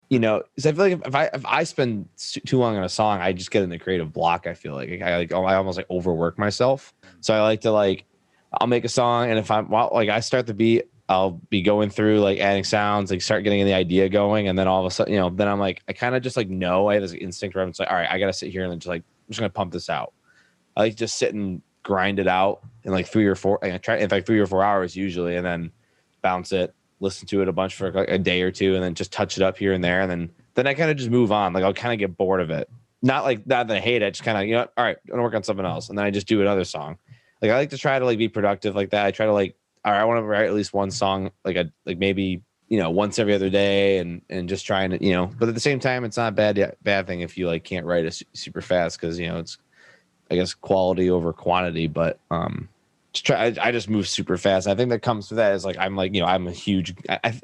you know, because I feel like if I spend too long on a song, I just get in the creative block. I feel like I almost like overwork myself. So I like to like, I'll make a song, and if I start the beat, I'll be going through like adding sounds, like start getting the idea going, and then all of a sudden, you know, then I'm like, I kind of just like know I have this instinct where I'm just like, all right, I gotta sit here and then just like I'm just gonna pump this out. I like just sit and grind it out in like 3 or 4. I try in fact 3 or 4 hours usually, and then bounce it, listen to it a bunch for like a day or two, and then just touch it up here and there, and then I kind of just move on. Like I'll kind of get bored of it. Not that I hate it, just kind of, you know, all right, I'm gonna work on something else, and then I just do another song. Like I like to try to like be productive like that. I try to like, all right, I want to write at least one song like maybe, you know, once every other day, and just trying to, you know, but at the same time, it's not a bad thing if you like can't write it super fast, because, you know, it's, I guess, quality over quantity. But I just move super fast. I think that comes with that is like I'm like, you know, I'm a huge.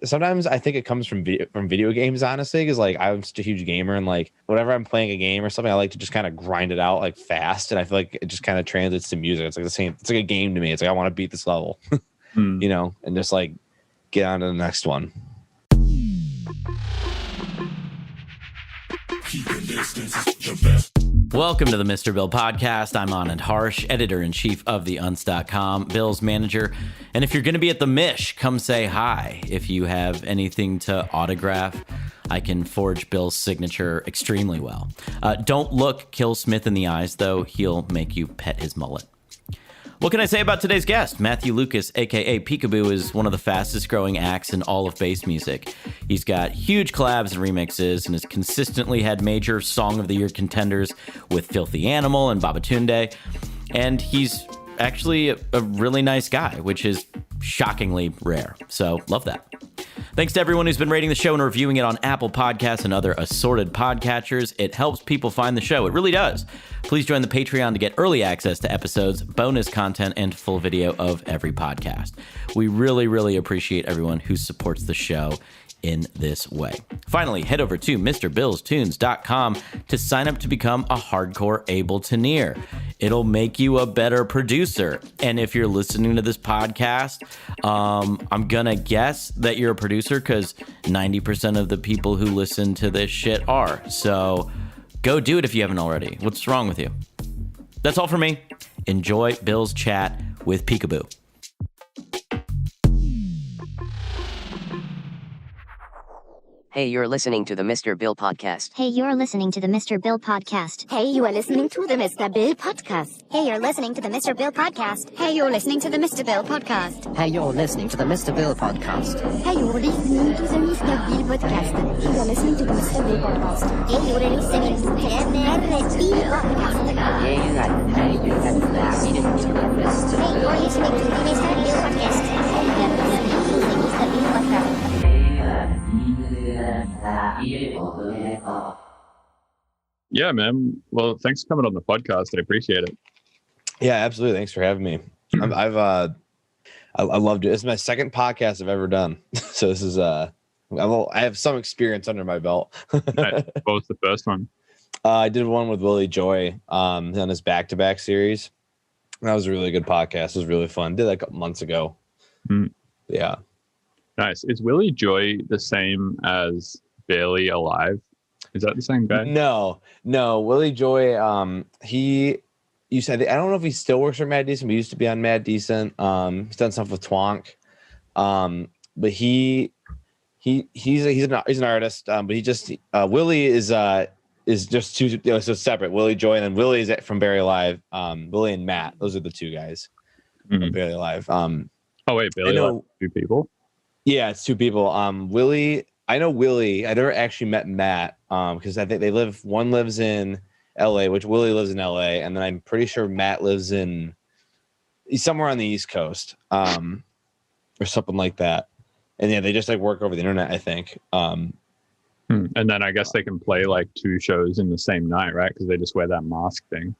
Sometimes I think it comes from video games, honestly, because like I'm such a huge gamer, and like whenever I'm playing a game or something, I like to just kind of grind it out like fast, and I feel like it just kind of translates to music. It's like the same. It's like a game to me. It's like I want to beat this level, you know, and just like get on to the next one. Welcome to the Mr. Bill Podcast. I'm Anand Harsh, editor-in-chief of theunz.com, Bill's manager. And if you're going to be at the Mish, come say hi. If you have anything to autograph, I can forge Bill's signature extremely well. Don't look Kill Smith in the eyes, though. He'll make you pet his mullet. What can I say about today's guest? Matthew Lucas, a.k.a. Peekaboo, is one of the fastest growing acts in all of bass music. He's got huge collabs and remixes and has consistently had major Song of the Year contenders with Filthy Animal and Babatunde. And he's actually a really nice guy, which is shockingly rare. So love that. Thanks to everyone who's been rating the show and reviewing it on Apple Podcasts and other assorted podcatchers. It helps people find the show. It really does. Please join the Patreon to get early access to episodes, bonus content, and full video of every podcast. We really, really appreciate everyone who supports the show in this way. Finally, head over to MrBillsTunes.com to sign up to become a hardcore Ableton-eer. It'll make you a better producer. And if you're listening to this podcast, I'm gonna guess that you're a producer because 90% of the people who listen to this shit are. So go do it if you haven't already. What's wrong with you? That's all for me. Enjoy Bill's chat with Peekaboo. Hey, you're listening to the Mr. Bill Podcast. Hey, you're listening to the Mr. Bill Podcast. Hey, you are listening to the Mr. Bill Podcast. Hey, you're listening to the Mr. Bill Podcast. Hey, you're listening to the Mr. Bill Podcast. Hey, you're listening to the Mr. Bill Podcast. Hey, you're listening to the Mr. Bill Podcast. Hey, you're listening to the Mr. Bill Podcast. Hey, you're listening to the Mr. Bill Podcast. Hey, you're listening to the Mr. Bill Podcast. Hey, you're listening to the Mr. Bill Podcast. Yeah, man. Well, thanks for coming on the podcast. I appreciate it. Yeah, absolutely. Thanks for having me. I loved it. This is my second podcast I've ever done. So this is I have some experience under my belt. What was the first one? I did one with Willie Joy on his back-to-back series. That was a really good podcast. It was really fun. Did that a couple months ago. Yeah. Nice. Is Willie Joy the same as Barely Alive? Is that the same guy? No. Willie Joy, he used to, I don't know if he still works for Mad Decent, but he used to be on Mad Decent. He's done stuff with Twonk. But he's an artist. But he just Willie is just two, so separate. Willie Joy, and then Willie is from Barely Alive. Willie and Matt, those are the two guys from Barely Alive. Oh wait, Barely Alive, two people. Yeah, it's two people. Willie, I know Willie. I never actually met Matt because I think one lives in LA, which Willie lives in LA, and then I'm pretty sure Matt lives he's somewhere on the East Coast, or something like that. And yeah, they just like work over the internet, I think. And then I guess they can play like two shows in the same night, right? Because they just wear that mask thing.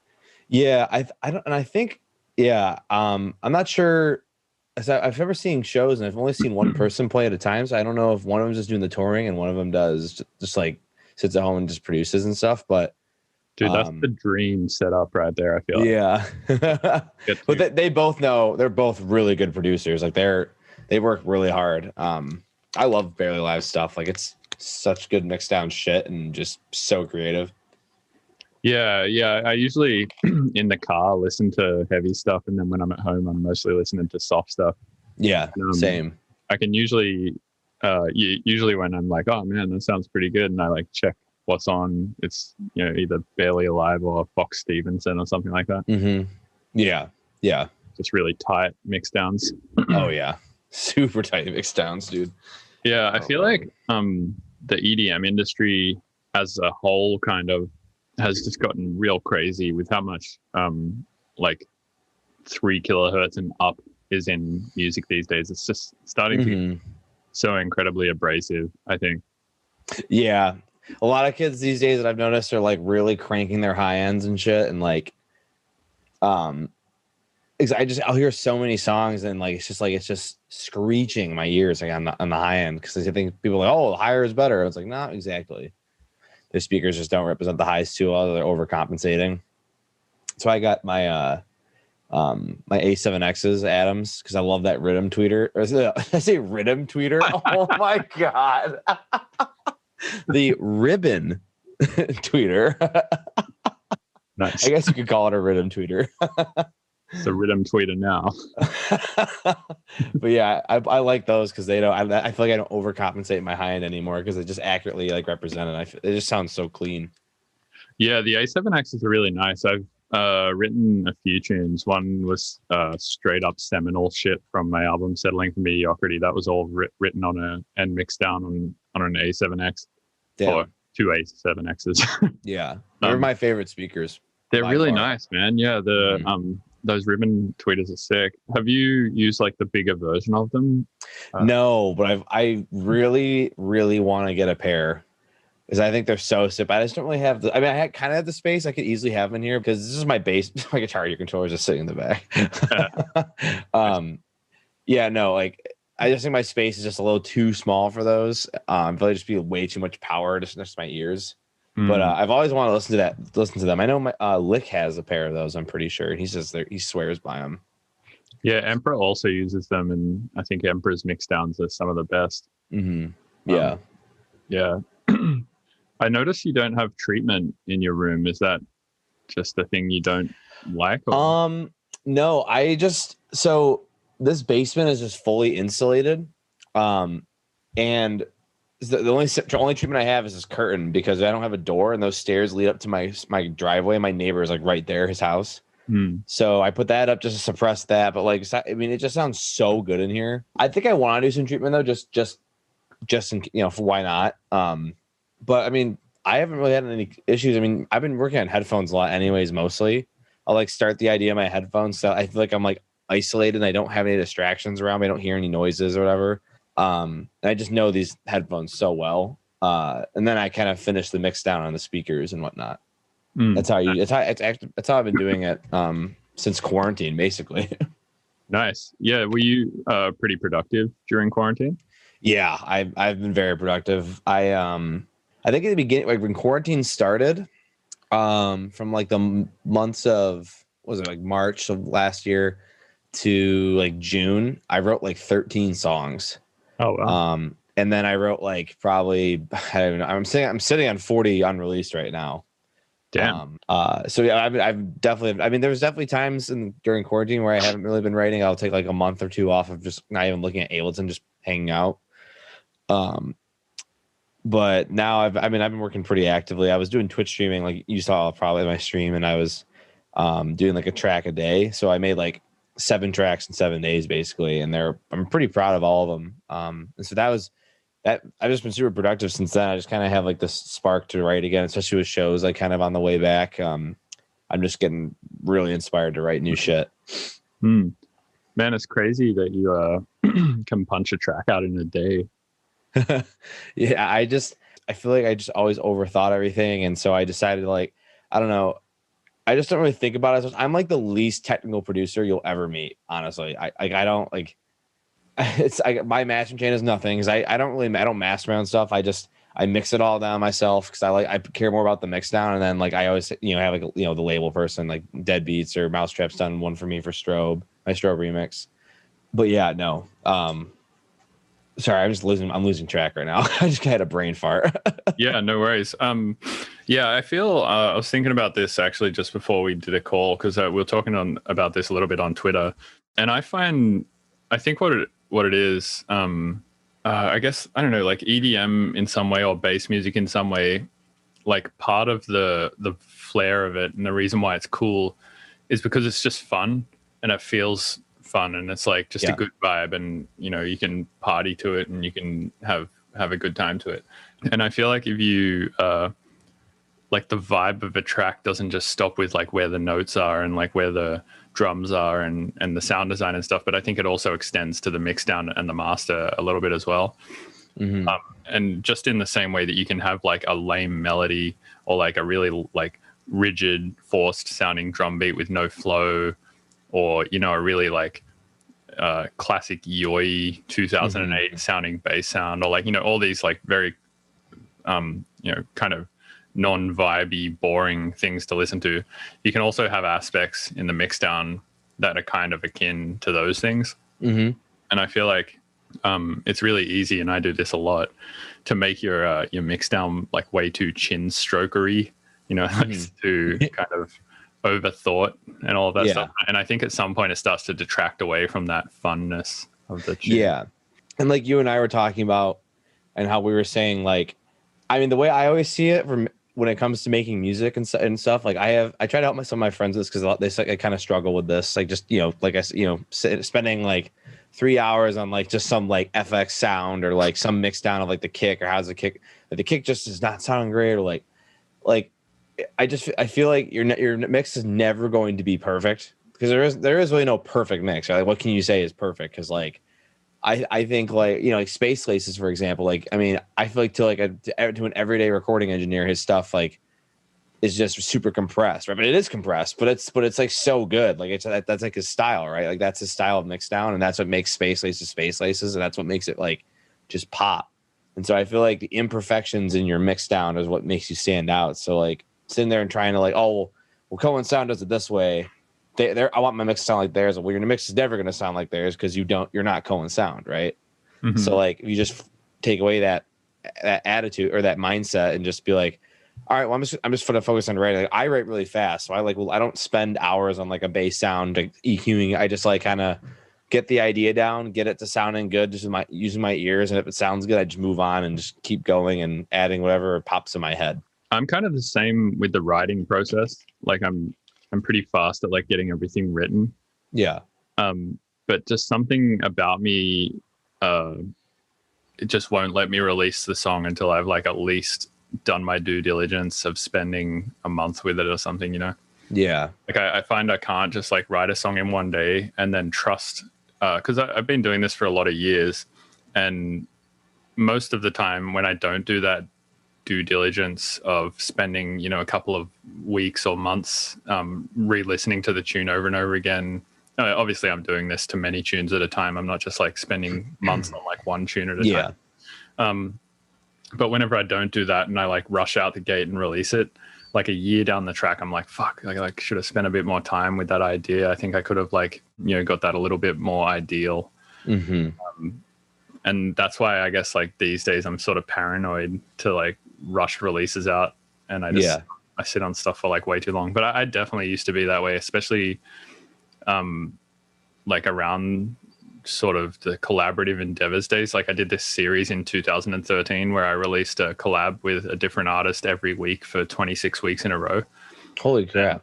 Yeah, I think I'm not sure. I've never seen shows, and I've only seen one person play at a time. So I don't know if one of them is just doing the touring and one of them does just like sits at home and just produces and stuff. But dude, that's the dream setup right there. I feel like. Yeah. But they both know they're both really good producers. Like they work really hard. I love Barely Live stuff. Like it's such good mixed down shit and just so creative. Yeah. I usually in the car listen to heavy stuff, and then when I'm at home, I'm mostly listening to soft stuff. Yeah, same. I can usually when I'm like, oh man, that sounds pretty good, and I like check what's on. It's either Barely Alive or Fox Stevenson or something like that. Mm-hmm. Yeah. Just really tight mix downs. Oh yeah, super tight mix downs, dude. Yeah, I feel like the EDM industry as a whole kind of has just gotten real crazy with how much like 3 kilohertz and up is in music these days. It's just starting to be so incredibly abrasive, I think. Yeah, a lot of kids these days that I've noticed are like really cranking their high ends and shit, and like I'll hear so many songs and like it's just screeching in my ears like on the high end, because I think people are like, oh, higher is better. It's like, not exactly. The speakers just don't represent the highs too well. They're overcompensating. So I got my my A7X's Adams because I love that rhythm tweeter. Or did I say rhythm tweeter? Oh my god. The ribbon tweeter. Nice. I guess you could call it a rhythm tweeter. It's a rhythm tweeter now. But yeah, I like those because they don't. I feel like I don't overcompensate my high end anymore because they just accurately like represent it. It just sounds so clean. Yeah, the A7X is really nice. I've written a few tunes. One was straight up seminal shit from my album Settling for Mediocrity. That was all written on and mixed down on an A7X. Damn. Or 2 A7Xs. Yeah, they're my favorite speakers. They're really nice, man. Yeah, those ribbon tweeters are sick. Have you used like the bigger version of them? No, but I really, really want to get a pair because I think they're so sick. I just don't really have the. I mean, I kind of have the space. I could easily have them in here because this is my bass. My guitar controller is just sitting in the back. Yeah, no, like I just think my space is just a little too small for those. I feel like just be way too much power just next to my ears. But I've always wanted to listen to them. I know my Lick has a pair of those. I'm pretty sure he says he swears by them. Yeah, Emperor also uses them, and I think Emperor's mix downs are some of the best. Mm-hmm. Yeah, yeah. I noticed you don't have treatment in your room. Is that just the thing you don't like? Or? No, so this basement is just fully insulated, and the only treatment I have is this curtain because I don't have a door, and those stairs lead up to my driveway. My neighbor is like right there, his house. So I put that up just to suppress that. But like, I mean, it just sounds so good in here. I think I want to do some treatment though, just in, for why not? But I mean, I haven't really had any issues. I mean, I've been working on headphones a lot, anyways. Mostly, I'll like start the idea of my headphones, so I feel like I'm like isolated. And I don't have any distractions around me. I don't hear any noises or whatever. And I just know these headphones so well. And then I kind of finish the mix down on the speakers and whatnot. That's how I've been doing it since quarantine, basically. Nice. Yeah. Were you pretty productive during quarantine? Yeah, I've been very productive. I think at the beginning, like when quarantine started, from like the months of like March of last year to like June, I wrote like 13 songs. Oh wow. And then I wrote like probably I don't know. I'm sitting on 40 unreleased right now. Damn. So yeah, I've definitely. I mean, there's definitely times during quarantine where I haven't really been writing. I'll take like a month or two off of just not even looking at Ableton, just hanging out. But now I've been working pretty actively. I was doing Twitch streaming, like you saw probably my stream, and I was doing like a track a day. So I made like 7 tracks in 7 days basically, and I'm pretty proud of all of them. And so that was that. I've just been super productive since then. I just kind of have like this spark to write again, especially with shows like kind of on the way back. I'm just getting really inspired to write new shit. Man, it's crazy that you can punch a track out in a day. Yeah, I feel like I just always overthought everything, and so I decided to, like, I don't know, I just don't really think about it. I'm like the least technical producer you'll ever meet, honestly. I don't like it's my mastering chain is nothing because I don't master my own stuff. I mix it all down myself because I care more about the mix down, and then like I always have like the label person like Dead Beats or Mousetrap's done one for me for my Strobe remix. But yeah, no. Sorry, I'm losing track right now. I just had a brain fart. Yeah, no worries. Yeah, I feel I was thinking about this actually just before we did a call, because we were talking about this a little bit on Twitter, and I think what it is, I guess, I don't know, like EDM in some way or bass music in some way, like part of the flair of it and the reason why it's cool is because it's just fun and it feels fun and it's like just a good vibe, and you know, you can party to it and you can have a good time to it. And I feel like if you like the vibe of a track doesn't just stop with like where the notes are and like where the drums are and the sound design and stuff, but I think it also extends to the mix down and the master a little bit as well. And just in the same way that you can have like a lame melody or like a really like rigid forced sounding drum beat with no flow, or you know, a really like classic Yoi 2008 sounding bass sound, or like, you know, all these like very you know, kind of non-vibey, boring things to listen to. You can also have aspects in the mixdown that are kind of akin to those things. And I feel like it's really easy, and I do this a lot, to make your mixdown like way too chin strokery, you know, like too kind of overthought and all of that stuff. And I think at some point it starts to detract away from that funness of the tune. Yeah. And like you and I were talking about, and how we were saying, like, I mean, the way I always see it from when it comes to making music and stuff, like I try to help some of my friends with this because they kind of struggle with this, like just, you know, like spending like 3 hours on like just some like FX sound or like some mix down of like the kick, or how's the kick, like, the kick just is not sounding great, or like I feel like your mix is never going to be perfect, because there is really no perfect mix. Right? Like, what can you say is perfect? Because like I think, like, you know, like Space Laces, for example, like, I mean, I feel like to an everyday recording engineer, his stuff like is just super compressed, right? But it is compressed, but it's like so good. Like that's like his style, right? Like that's his style of mix down, and that's what makes Space Laces, and that's what makes it like just pop. And so I feel like the imperfections in your mix down is what makes you stand out. So like sitting there and trying to like, oh, well, Cohen Sound does it this way. I want my mix to sound like theirs. Well, your mix is never going to sound like theirs because you're not Cohen Sound, right? So like if you just take away that attitude or that mindset and just be like, all right, well, I'm just going to focus on writing. Like, I write really fast, so I don't spend hours on like a bass sound, like EQing. I just like kind of get the idea down, get it to sounding good, just using my ears, and if it sounds good, I just move on and just keep going and adding whatever pops in my head. I'm kind of the same with the writing process. Like I'm pretty fast at like getting everything written. Yeah. But just something about me, it just won't let me release the song until I've like at least done my due diligence of spending a month with it or something, you know? Yeah. Like I find I can't just like write a song in one day and then trust, because I've been doing this for a lot of years, and most of the time when I don't do that due diligence of spending, you know, a couple of weeks or months re-listening to the tune over and over again. Obviously I'm doing this to many tunes at a time. I'm not just like spending months on like one tune at a time. But whenever I don't do that and I like rush out the gate and release it, like a year down the track, I'm like, fuck, I like should have spent a bit more time with that idea. I think I could have like, you know, got that a little bit more ideal. And that's why I guess like these days I'm sort of paranoid to like rush releases out, and I sit on stuff for like way too long. But I definitely used to be that way, especially like around sort of the collaborative endeavors days. Like I did this series in 2013 where I released a collab with a different artist every week for 26 weeks in a row. Holy crap.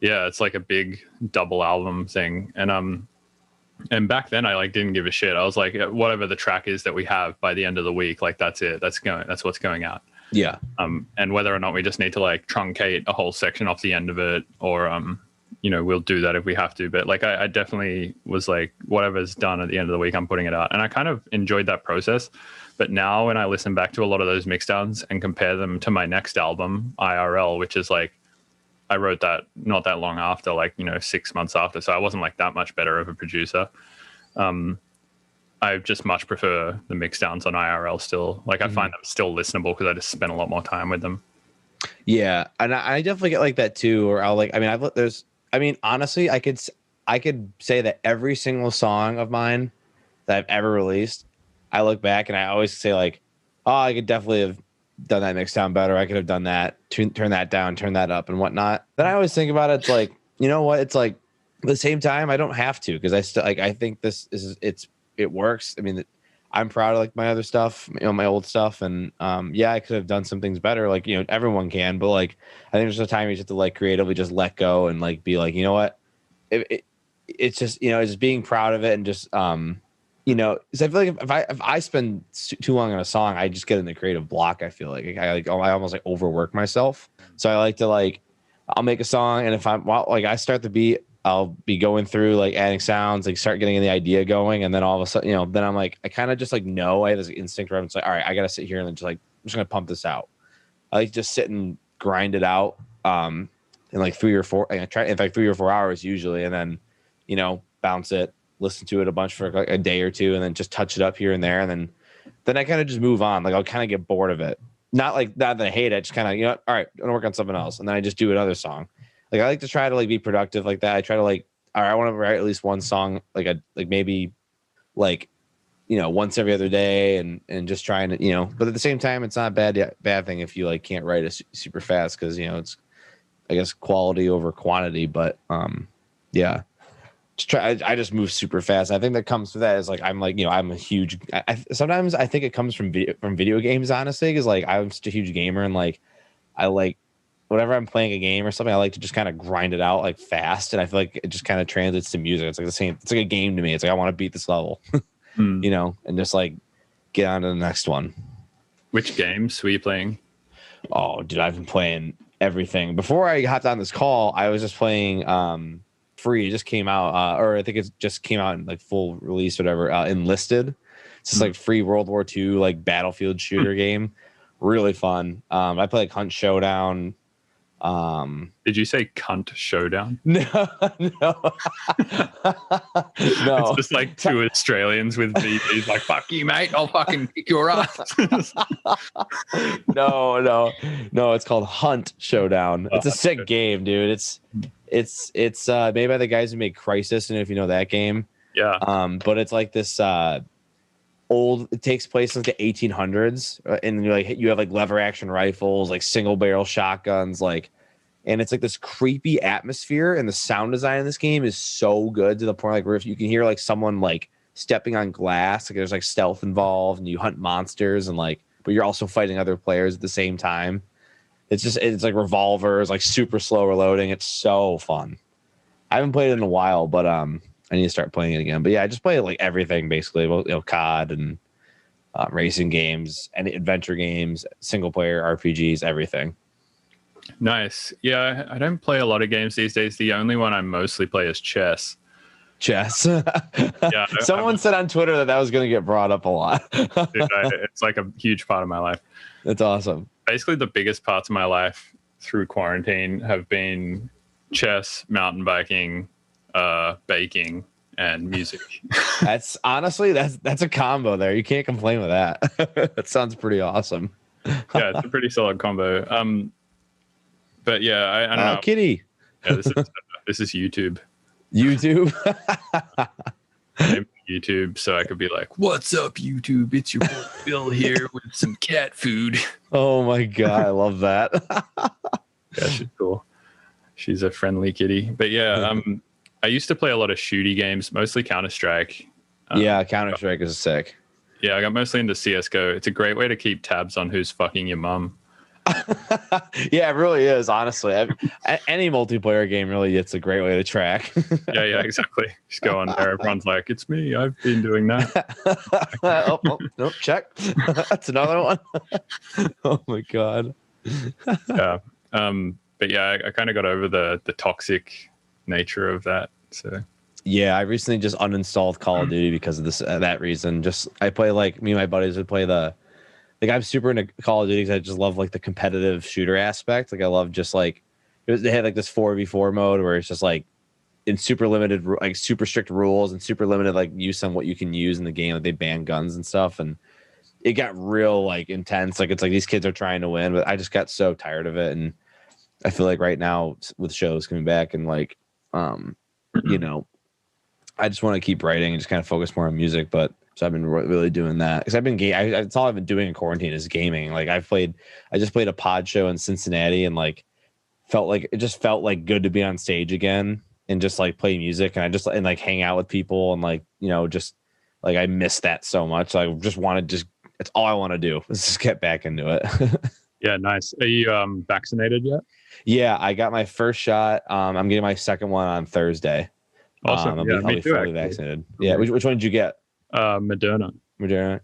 Yeah, it's like a big double album thing. And back then I like didn't give a shit. I was like, whatever the track is that we have by the end of the week, like that's it. That's what's going out. Yeah. And whether or not we just need to like truncate a whole section off the end of it, or you know, we'll do that if we have to. But like I definitely was like, whatever's done at the end of the week, I'm putting it out. And I kind of enjoyed that process. But now when I listen back to a lot of those mixdowns and compare them to my next album, IRL, which is like, I wrote that not that long after, like, you know, 6 months after. So I wasn't like that much better of a producer. I just much prefer the mixdowns on IRL still. Like I find them still listenable because I just spent a lot more time with them. Yeah. And I definitely get like that too. Or I'll like, I mean, honestly, I could say that every single song of mine that I've ever released I look back and I always say like, oh, I could definitely have done that mix down better. I could have done that, turn that down, turn that up and whatnot. Then I always think about it. It's like, you know what? It's like at the same time, I don't have to, because I still like, I think this is, it works. I mean, I'm proud of like my other stuff, you know, my old stuff. And yeah, I could have done some things better. Like, you know, everyone can, but like, I think there's a time you just have to like creatively just let go and like, be like, you know what? It's just, you know, it's just being proud of it. And just, you know, because I feel like if I spend too long on a song, I just get in the creative block. I feel like I almost like overwork myself. So I like to like, I'll make a song, and if I start the beat, I'll be going through like adding sounds, like start getting the idea going, and then all of a sudden, you know, then I'm like, I kind of just like know, I have this instinct where I'm just like, all right, I gotta sit here and then just like, I'm just gonna pump this out. I like just sit and grind it out, in like 3 or 4 hours usually, and then, you know, bounce it, listen to it a bunch for like a day or two, and then just touch it up here and there, and then I kind of just move on. Like I'll kind of get bored of it. Not that I hate it, just kind of, you know, all right, I'm gonna work on something else, and then I just do another song. Like I like to try to like be productive like that. I try to like, all right, I want to write at least one song, like maybe like, you know, once every other day, and just trying to, you know, but at the same time, it's not a bad thing if you like can't write it super fast, because, you know, it's, I guess, quality over quantity. But yeah, I just move super fast. I think that comes to that is like, I'm like, you know, I'm a huge, sometimes I think it comes from video games, honestly, because like I'm such a huge gamer, and like I like, whenever I'm playing a game or something, I like to just kind of grind it out like fast, and I feel like it just kind of translates to music. It's like the same. It's like a game to me. It's like I want to beat this level, you know, and just like get on to the next one. Which games were you playing? Oh, dude, I've been playing everything. Before I hopped on this call, I was just playing free. It just came out, or I think it just came out in like full release, whatever. Enlisted. It's just like free World War II like battlefield shooter game. Really fun. I play like Hunt Showdown. Did you say cunt showdown? No. It's just like two Australians with BBs like, fuck you, mate, I'll fucking kick your ass. No, it's called Hunt Showdown. It's a sick game, dude. It's made by the guys who made Crisis, and if you know that game. Yeah. But it's like this old, it takes place in like the 1800s, and you have like lever action rifles, like single barrel shotguns, like, and it's like this creepy atmosphere, and the sound design in this game is so good to the point like where if you can hear like someone like stepping on glass, like there's like stealth involved, and you hunt monsters, and like, but you're also fighting other players at the same time. It's like revolvers, like super slow reloading. It's so fun. I haven't played it in a while, but I need to start playing it again. But yeah, I just play like everything basically. Well, you know, COD and racing games and adventure games, single player RPGs, everything. Nice. Yeah, I don't play a lot of games these days. The only one I mostly play is chess. Yeah, someone said on Twitter that was going to get brought up a lot. Dude, it's like a huge part of my life. That's awesome. Basically, the biggest parts of my life through quarantine have been chess, mountain biking, baking, and music. That's honestly, that's a combo there. You can't complain with that. That sounds pretty awesome. Yeah, it's a pretty solid combo. But yeah, I don't know. Kitty. Yeah, this is YouTube. YouTube. YouTube, so I could be like, "What's up, YouTube? It's your boy Bill here with some cat food." Oh my god, I love that. Yeah, she's cool. She's a friendly kitty. But yeah, I used to play a lot of shooty games, mostly Counter-Strike. Yeah, Counter-Strike is sick. Yeah, I got mostly into CSGO. It's a great way to keep tabs on who's fucking your mum. Yeah, it really is, honestly. Any multiplayer game really, it's a great way to track. Yeah, exactly. Just go on there. Everyone's like, it's me. I've been doing that. Nope, check. That's another one. Oh my god. Yeah. But yeah, I kind of got over the toxic nature of that. So yeah, I recently just uninstalled Call of Duty because of this that reason. Just I play like me and my buddies would play like I'm super into Call of Duty because I just love like the competitive shooter aspect. Like I love just like they had like this 4v4 mode where it's just like in super limited, like super strict rules and super limited like use on what you can use in the game. Like they ban guns and stuff, and it got real like intense. Like it's like these kids are trying to win, but I just got so tired of it. And I feel like right now with shows coming back and like you know, I just want to keep writing and just kind of focus more on music. But So I've been really doing that because I've been that's all I've been doing in quarantine is gaming. Like I just played a pod show in Cincinnati and like it just felt like good to be on stage again and just like play music and like hang out with people and like, you know, just like I miss that so much. So I just want to it's all I want to do is just get back into it. Yeah, nice. Are you vaccinated yet? Yeah, I got my first shot. I'm getting my second one on Thursday. Awesome. I'll be fully vaccinated. Okay. Yeah, which one did you get? Moderna.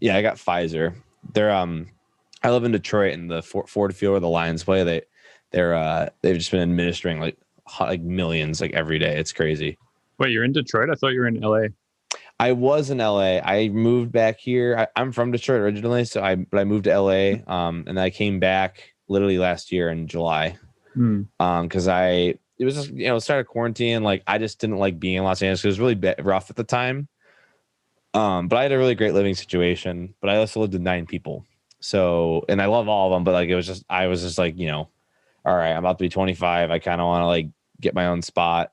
Yeah, I got Pfizer. They're I live in Detroit in the Ford Field where the Lions play. They've just been administering like millions like every day. It's crazy. Wait, you're in Detroit? I thought you were in LA. I was in LA. I moved back here. I'm from Detroit originally, but I moved to LA. And I came back literally last year in July. Because it was just, you know, started quarantine. Like I just didn't like being in Los Angeles. It was really rough at the time. But I had a really great living situation. But I also lived with 9 people. So, and I love all of them. But like I was just like, you know, all right, I'm about to be 25. I kind of want to like get my own spot.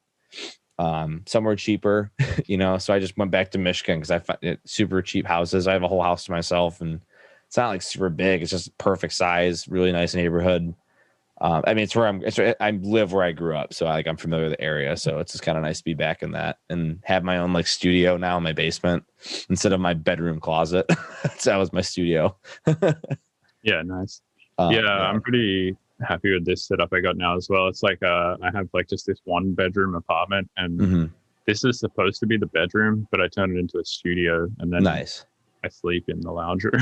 Somewhere cheaper, you know. So I just went back to Michigan because I found it super cheap houses. I have a whole house to myself, and it's not like super big. It's just perfect size, really nice neighborhood. I mean, I live where I grew up, so I'm familiar with the area. So it's just kind of nice to be back in that and have my own like studio now in my basement instead of my bedroom closet. So that was my studio. Yeah, nice. I'm pretty happy with this setup I got now as well. It's like I have like just this 1 bedroom apartment, and this is supposed to be the bedroom, but I turned it into a studio, and then nice. I sleep in the lounge room.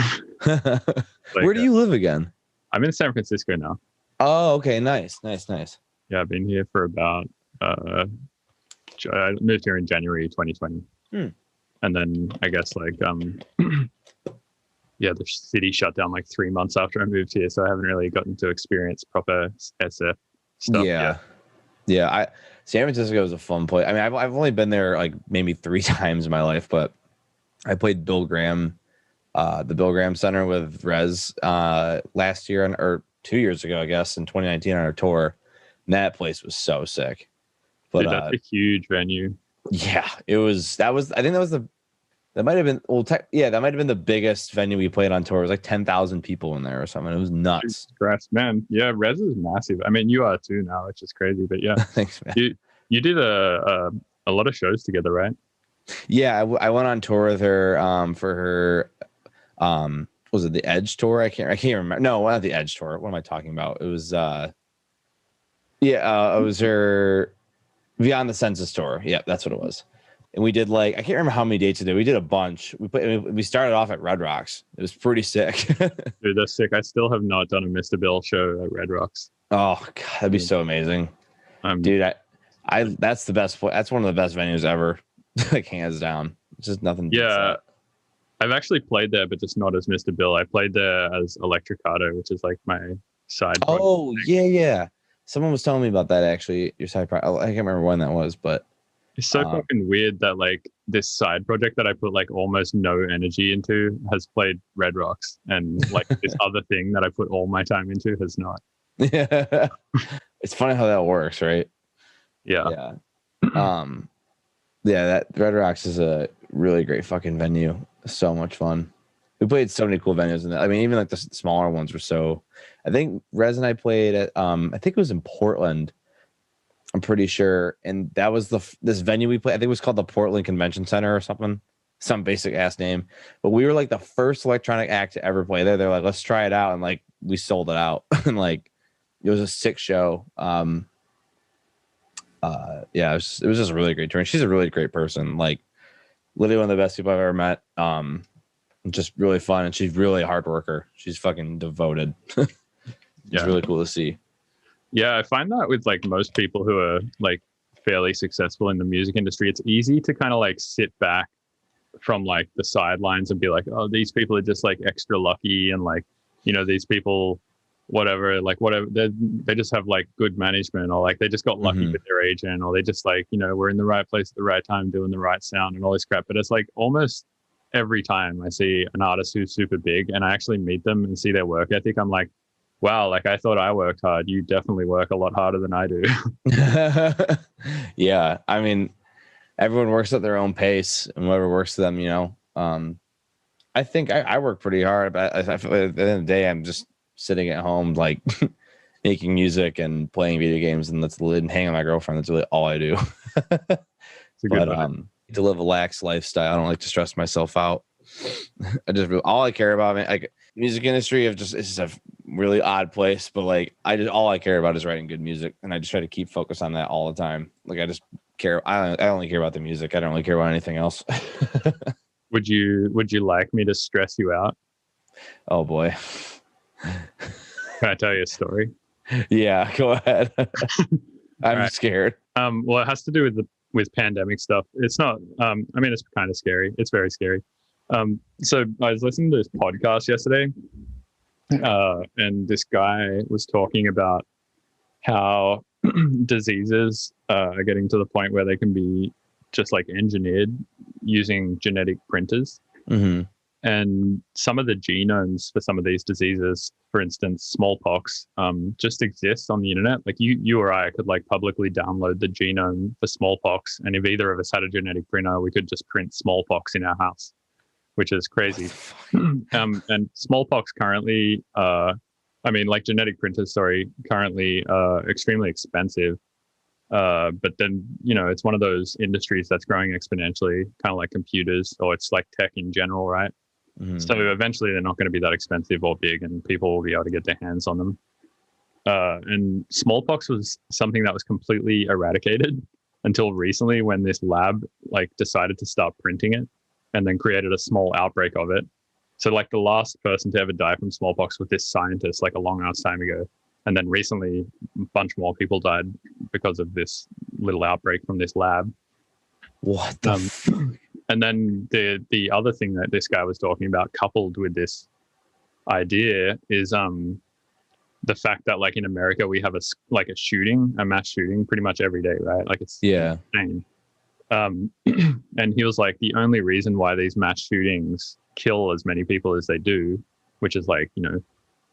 Where do you live again? I'm in San Francisco now. Oh, okay, nice. Yeah, I've been here for about I moved here in January 2020, and then I guess like yeah, the city shut down like 3 months after I moved here, so I haven't really gotten to experience proper SF stuff. Yeah. San Francisco is a fun place. I mean, I've only been there like maybe 3 times in my life, but I played Bill Graham, the Bill Graham Center with Rezz last year or 2 years ago, I guess, in 2019 on our tour. And that place was so sick. But dude, that's a huge venue. Yeah, it was. I think that might have been that might have been the biggest venue we played on tour. It was like 10,000 people in there or something. It was nuts. Congrats, man. Yeah, Rezz is massive. I mean, you are too now, which is crazy. But yeah, thanks, man. You did a lot of shows together, right? Yeah, I went on tour with her for her was it the Edge tour? I can't remember. No, not the Edge tour. What am I talking about? It was it was her Beyond the Census tour. Yeah, that's what it was. And we did like I can't remember how many dates we did. We did a bunch. We started off at Red Rocks. It was pretty sick. Dude, that's sick. I still have not done a Mr. Bill show at Red Rocks. Oh god, that'd be so amazing. Dude, I that's the best. That's one of the best venues ever. Like hands down. It's just nothing. Yeah. I've actually played there, but just not as Mr. Bill. I played there as Electricato, which is like my side project. Oh, yeah. Someone was telling me about that actually. Your side project. I can't remember when that was, but it's so fucking weird that like this side project that I put like almost no energy into has played Red Rocks, and like this other thing that I put all my time into has not. Yeah. It's funny how that works, right? Yeah. Yeah, that Red Rocks is a really great fucking venue. So much fun. We played so many cool venues in that. I mean, even like the smaller ones were so. I think Rezz and I played at I think it was in Portland. I'm pretty sure, and that was this venue we played. I think it was called the Portland Convention Center or something, some basic ass name. But we were like the first electronic act to ever play there. They're like, let's try it out, and like we sold it out, and like it was a sick show. Yeah, it was just a really great tour. And she's a really great person. Like literally one of the best people I've ever met. Just really fun, and she's really a hard worker. She's fucking devoted. It's really cool to see. Yeah, I find that with like most people who are like fairly successful in the music industry, it's easy to kind of like sit back from like the sidelines and be like, oh, these people are just like extra lucky, and like, you know, these people whatever they just have like good management, or like they just got lucky with their agent, or they just like, you know, we're in the right place at the right time doing the right sound and all this crap. But it's like almost every time I see an artist who's super big and I actually meet them and see their work ethic, I'm like, wow, like I thought I worked hard. You definitely work a lot harder than I do. Yeah, I mean, everyone works at their own pace and whatever works for them, you know. I think I work pretty hard, but I feel like at the end of the day, I'm just sitting at home, like making music and playing video games, and and hang on my girlfriend. That's really all I do. It's a good But vibe. to live a lax lifestyle, I don't like to stress myself out. All I care about, like music industry, it's just a really odd place. But like all I care about is writing good music, and I just try to keep focus on that all the time. Like I just care. I only care about the music. I don't really care about anything else. Would you like me to stress you out? Oh boy. Can I tell you a story? Yeah, go ahead. I'm right. scared. Well, it has to do with pandemic stuff. It's not. I mean, it's kind of scary. It's very scary. So I was listening to this podcast yesterday, and this guy was talking about how diseases are getting to the point where they can be just like engineered using genetic printers. Mm-hmm. And some of the genomes for some of these diseases, for instance, smallpox, just exist on the internet. Like you or I could like publicly download the genome for smallpox, and if either of us had a genetic printer, we could just print smallpox in our house, which is crazy. And smallpox currently, like genetic printers, currently extremely expensive. But then, it's one of those industries that's growing exponentially, kind of like computers, or it's like tech in general, right? Mm-hmm. So eventually they're not going to be that expensive or big, and people will be able to get their hands on them. And smallpox was something that was completely eradicated until recently, when this lab like decided to start printing it and then created a small outbreak of it. So like the last person to ever die from smallpox was this scientist, like a long ass time ago. And then recently a bunch more people died because of this little outbreak from this lab. What the and then the other thing that this guy was talking about, coupled with this idea, is the fact that like in America we have a mass shooting pretty much every day, right? Like it's insane. And he was like, the only reason why these mass shootings kill as many people as they do, which is like,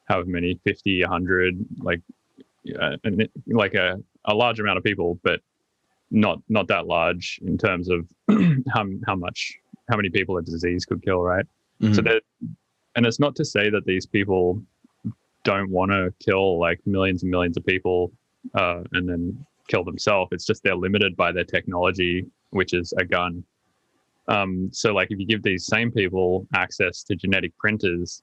however many, 50, 100, like a large amount of people, but not that large in terms of how many people a disease could kill, right? Mm-hmm. So that, and it's not to say that these people don't want to kill like millions and millions of people and then kill themselves. It's just they're limited by their technology, which is a gun. So like if you give these same people access to genetic printers,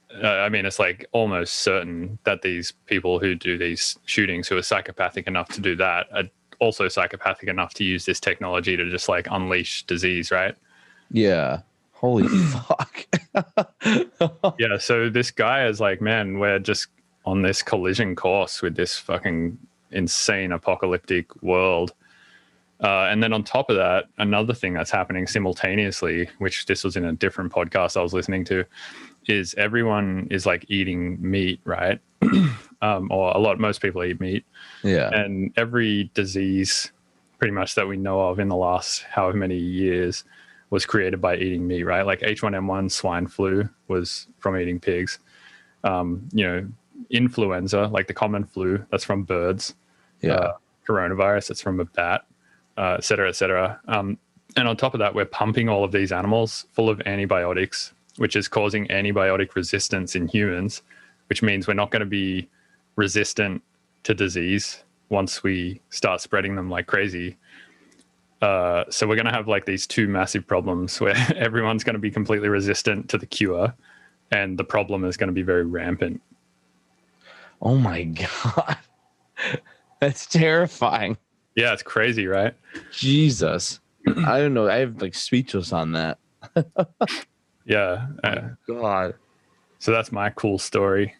it's like almost certain that these people who do these shootings, who are psychopathic enough to do that, are also psychopathic enough to use this technology to just like unleash disease, right? Yeah. Holy fuck. Yeah. So this guy is like, man, we're just on this collision course with this fucking insane apocalyptic world. And then on top of that, another thing that's happening simultaneously, which this was in a different podcast I was listening to, is everyone is like eating meat, right? Or most people eat meat. Yeah. And every disease pretty much that we know of in the last however many years was created by eating meat, right? Like H1N1 swine flu was from eating pigs. Influenza, like the common flu, that's from birds. Yeah. Coronavirus, that's from a bat, et cetera, et cetera. And on top of that, we're pumping all of these animals full of antibiotics, which is causing antibiotic resistance in humans, which means we're not going to be resistant to disease once we start spreading them like crazy. So we're going to have like these two massive problems where everyone's going to be completely resistant to the cure, and the problem is going to be very rampant. Oh my God. That's terrifying. Yeah, it's crazy, right? Jesus. I don't know. I have like speechless on that. Yeah. God. So that's my cool story.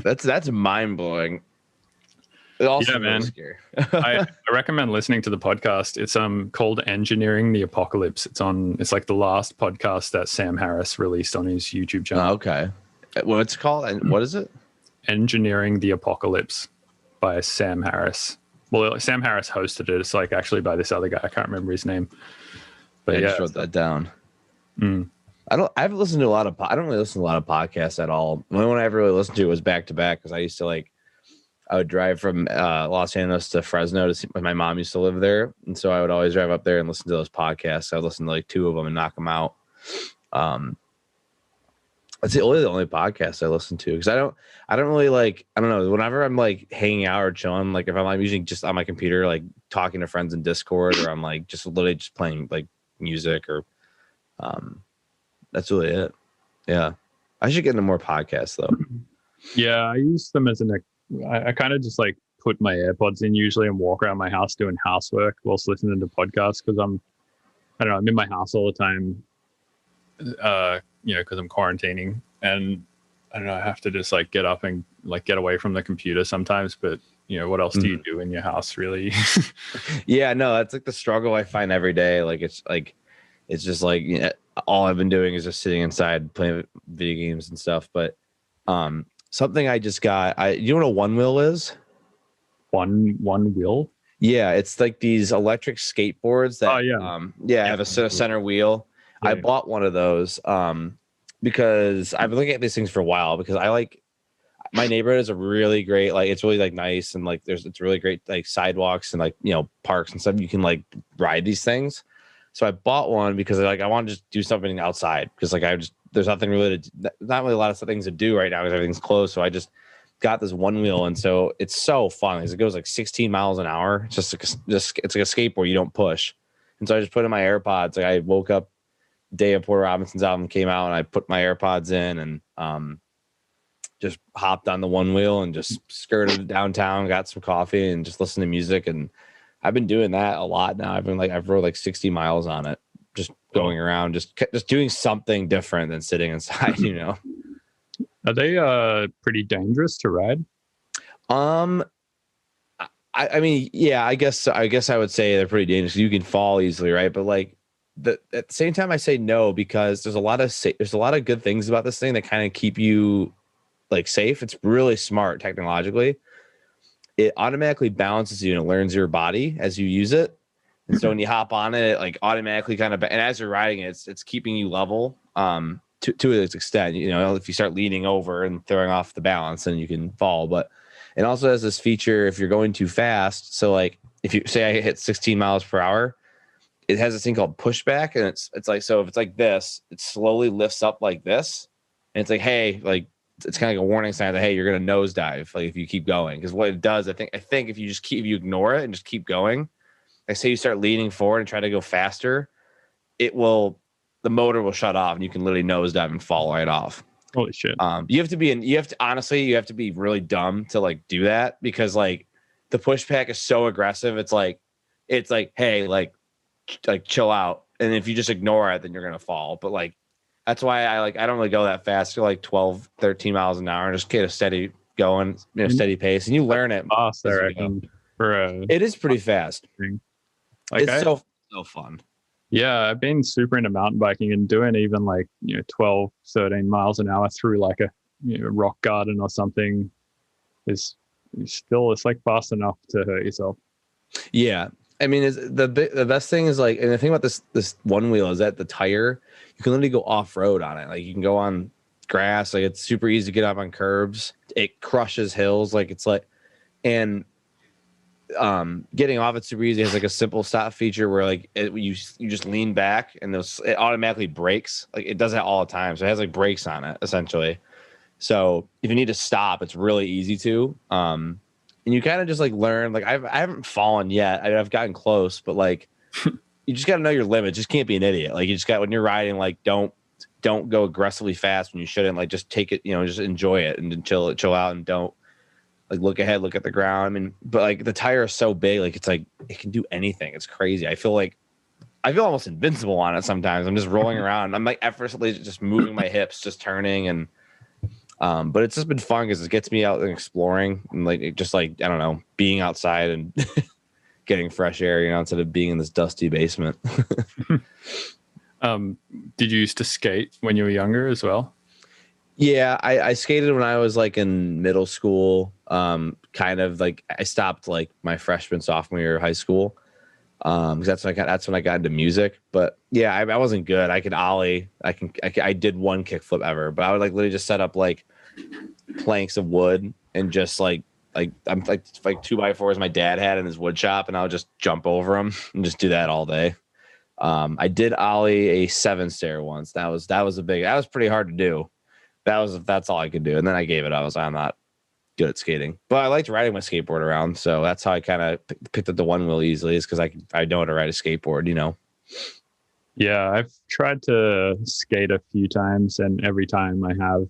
That's mind blowing. It also yeah, man. Scary. I recommend listening to the podcast. It's called Engineering the Apocalypse. It's like the last podcast that Sam Harris released on his YouTube channel. Oh, okay. What's it called? And what is it? Engineering the Apocalypse by Sam Harris. Well, Sam Harris hosted it. It's like actually by this other guy. I can't remember his name. But I just wrote that down. Mm. I don't really listen to a lot of podcasts at all. The only one I ever really listened to was back to back, because I used to I would drive from Los Angeles to Fresno to see, my mom used to live there, and so I would always drive up there and listen to those podcasts. I would listen to like two of them and knock them out. That's the only podcast I listen to, because I don't really like, I don't know, whenever I'm like hanging out or chilling, like if I'm like usually just on my computer, like talking to friends in Discord, or I'm like just literally just playing like music, or that's really it. Yeah. I should get into more podcasts though. Yeah, I use them as I kind of just like put my AirPods in usually and walk around my house doing housework whilst listening to podcasts, because I don't know, I'm in my house all the time, because I'm quarantining, and I don't know, I have to just like get up and like get away from the computer sometimes, but what else do you do in your house really? Yeah, no, that's like the struggle I find every day. Like it's just like, all I've been doing is just sitting inside playing video games and stuff. But something I just got, you know what a one wheel is? One wheel? Yeah, it's like these electric skateboards that have a center wheel. Yeah. I bought one of those because I've been looking at these things for a while, because I like, my neighborhood is a really great, like it's really like nice, and like it's really great like sidewalks and like parks and stuff. You can like ride these things. So I bought one because I want to just do something outside, because like there's nothing really not really a lot of things to do right now because everything's closed. So I just got this one wheel, and so it's so fun because it goes like 16 miles an hour. It's just it's like a skateboard you don't push. And so I just put in my AirPods. Like I woke up day of Porter Robinson's album came out, and I put my AirPods in and just hopped on the one wheel and just skirted downtown, got some coffee, and just listened to music. And I've been doing that a lot now. I've rode like 60 miles on it, just going around, just doing something different than sitting inside, Are they pretty dangerous to ride? I mean, yeah, I guess I would say they're pretty dangerous. You can fall easily, right? But like at the same time, I say no, because there's a lot of good things about this thing that kind of keep you like safe. It's really smart technologically. It automatically balances you and it learns your body as you use it. And so when you hop on it, it like automatically kind of, and as you're riding it, it's keeping you level to its extent. If you start leaning over and throwing off the balance, then you can fall. But it also has this feature if you're going too fast. So like if you say I hit 16 miles per hour, it has this thing called pushback, and it's like, so if it's like this, it slowly lifts up like this, and it's like, hey, like it's kind of like a warning sign that, hey, you're gonna nosedive, like if you keep going. Because what it does, I think if you ignore it and just keep going, like say you start leaning forward and try to go faster, the motor will shut off and you can literally nosedive and fall right off. Holy shit. You have to be really dumb to like do that, because like the pushback is so aggressive. It's like, hey, like chill out. And if you just ignore it, then you're gonna fall. But like that's why I don't really go that fast. You're like 12, 13 miles an hour, and just get a steady going, steady pace, and you learn it. Fast, I reckon. It is pretty fast. Like it's so fun. Yeah, I've been super into mountain biking and doing even like 12, 13 miles an hour through like a rock garden or something is still, it's like fast enough to hurt yourself. Yeah. I mean, the best thing is like, and the thing about this one wheel is that the tire, you can literally go off road on it. Like you can go on grass, like it's super easy to get up on curbs. It crushes hills, like it's like, and getting off it's super easy. It has like a simple stop feature where like you just lean back and it automatically brakes. Like it does that all the time, so it has like brakes on it essentially. So if you need to stop, it's really easy to. And you kind of just like learn, like I haven't fallen yet. I've gotten close, but like you just got to know your limits. Just can't be an idiot. Like you just got, when you're riding, like don't go aggressively fast when you shouldn't. Like just take it, just enjoy it and chill out, and don't like look ahead, look at the ground. I mean, but like the tire is so big, like it's like it can do anything. It's crazy. I feel almost invincible on it sometimes. I'm just rolling around. I'm like effortlessly just moving my hips, just turning, and but it's just been fun because it gets me out and exploring, and like it just like, I don't know, being outside and getting fresh air, instead of being in this dusty basement. Did you used to skate when you were younger as well? Yeah, I skated when I was like in middle school. Kind of like I stopped like my freshman, sophomore year of high school. Because that's when I got into music. But yeah, I wasn't good. I could ollie. I did one kickflip ever, but I would like literally just set up like planks of wood and just like I'm like 2x4s my dad had in his wood shop, and I would just jump over them and just do that all day. I did ollie a 7-stair once. That was pretty hard to do. That's all I could do. And then I gave it up. I was like, I'm not good at skating, but I liked riding my skateboard around. So that's how I kind of picked up the one wheel easily, is because I know how to ride a skateboard, Yeah, I've tried to skate a few times, and every time I have,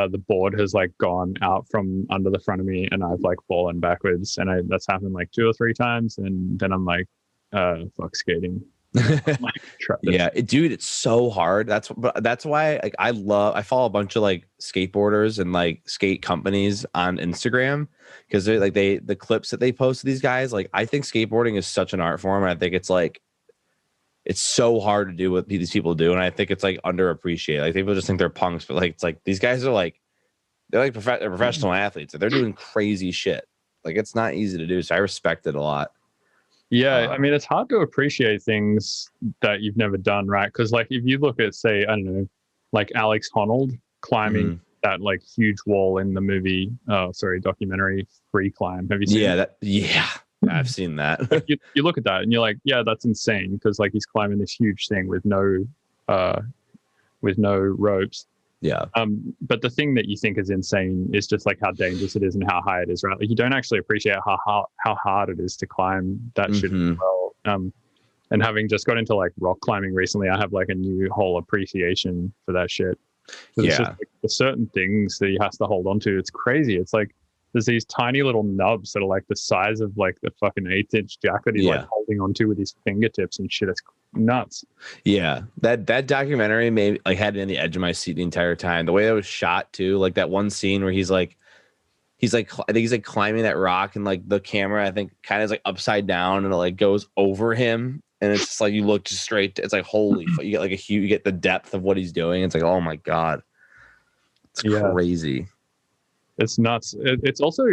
the board has like gone out from under the front of me, and I've like fallen backwards, and that's happened like 2 or 3 times, and then I'm like, fuck skating. Yeah, dude, it's so hard. That's why like I follow a bunch of like skateboarders and like skate companies on Instagram, because they're like the clips that they post of these guys. Like, I think skateboarding is such an art form, and I think it's so hard to do what these people do, and I think it's like underappreciated. Like, people just think they're punks, but like it's like these guys are like they're professional athletes. They're doing crazy shit. Like, it's not easy to do, so I respect it a lot. Yeah, I mean, it's hard to appreciate things that you've never done, right? Because like if you look at, say, I don't know, like Alex Honnold climbing that like huge wall in the movie, documentary Free Climb. Have you seen it? I've seen that. Like, you look at that and you're like, yeah, that's insane, because like he's climbing this huge thing with no ropes. Yeah. But the thing that you think is insane is just like how dangerous it is and how high it is, right? Like, you don't actually appreciate how hard it is to climb that shit as well. And having just got into like rock climbing recently, I have like a new whole appreciation for that shit. It's just like the certain things that he has to hold on to. It's crazy. It's like there's these tiny little nubs that are like the size of like the fucking 1/8-inch jack that he's like holding onto with his fingertips and shit. It's nuts. Yeah, that documentary had me on the edge of my seat the entire time. The way it was shot too, like that one scene where he's like I think he's like climbing that rock, and like the camera I think kind of is like upside down, and it like goes over him, and it's just like you look just straight. It's like holy, you get like you get the depth of what he's doing. It's like, oh my god, it's crazy. It's nuts. It's also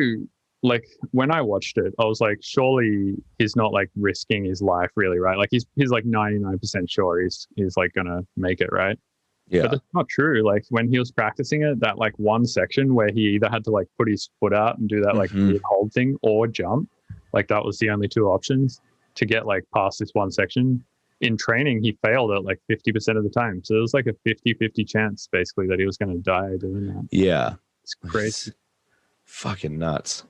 like when I watched it, I was like, surely he's not like risking his life, really, right? Like he's like 99% sure he's like gonna make it, right? Yeah. But that's not true. Like when he was practicing it, that like one section where he either had to like put his foot out and do that like weird hold thing or jump, like that was the only 2 options to get like past this one section. In training, he failed at like 50% of the time. So there was like a 50-50 chance basically that he was going to die doing that. Yeah. It's crazy. Fucking nuts.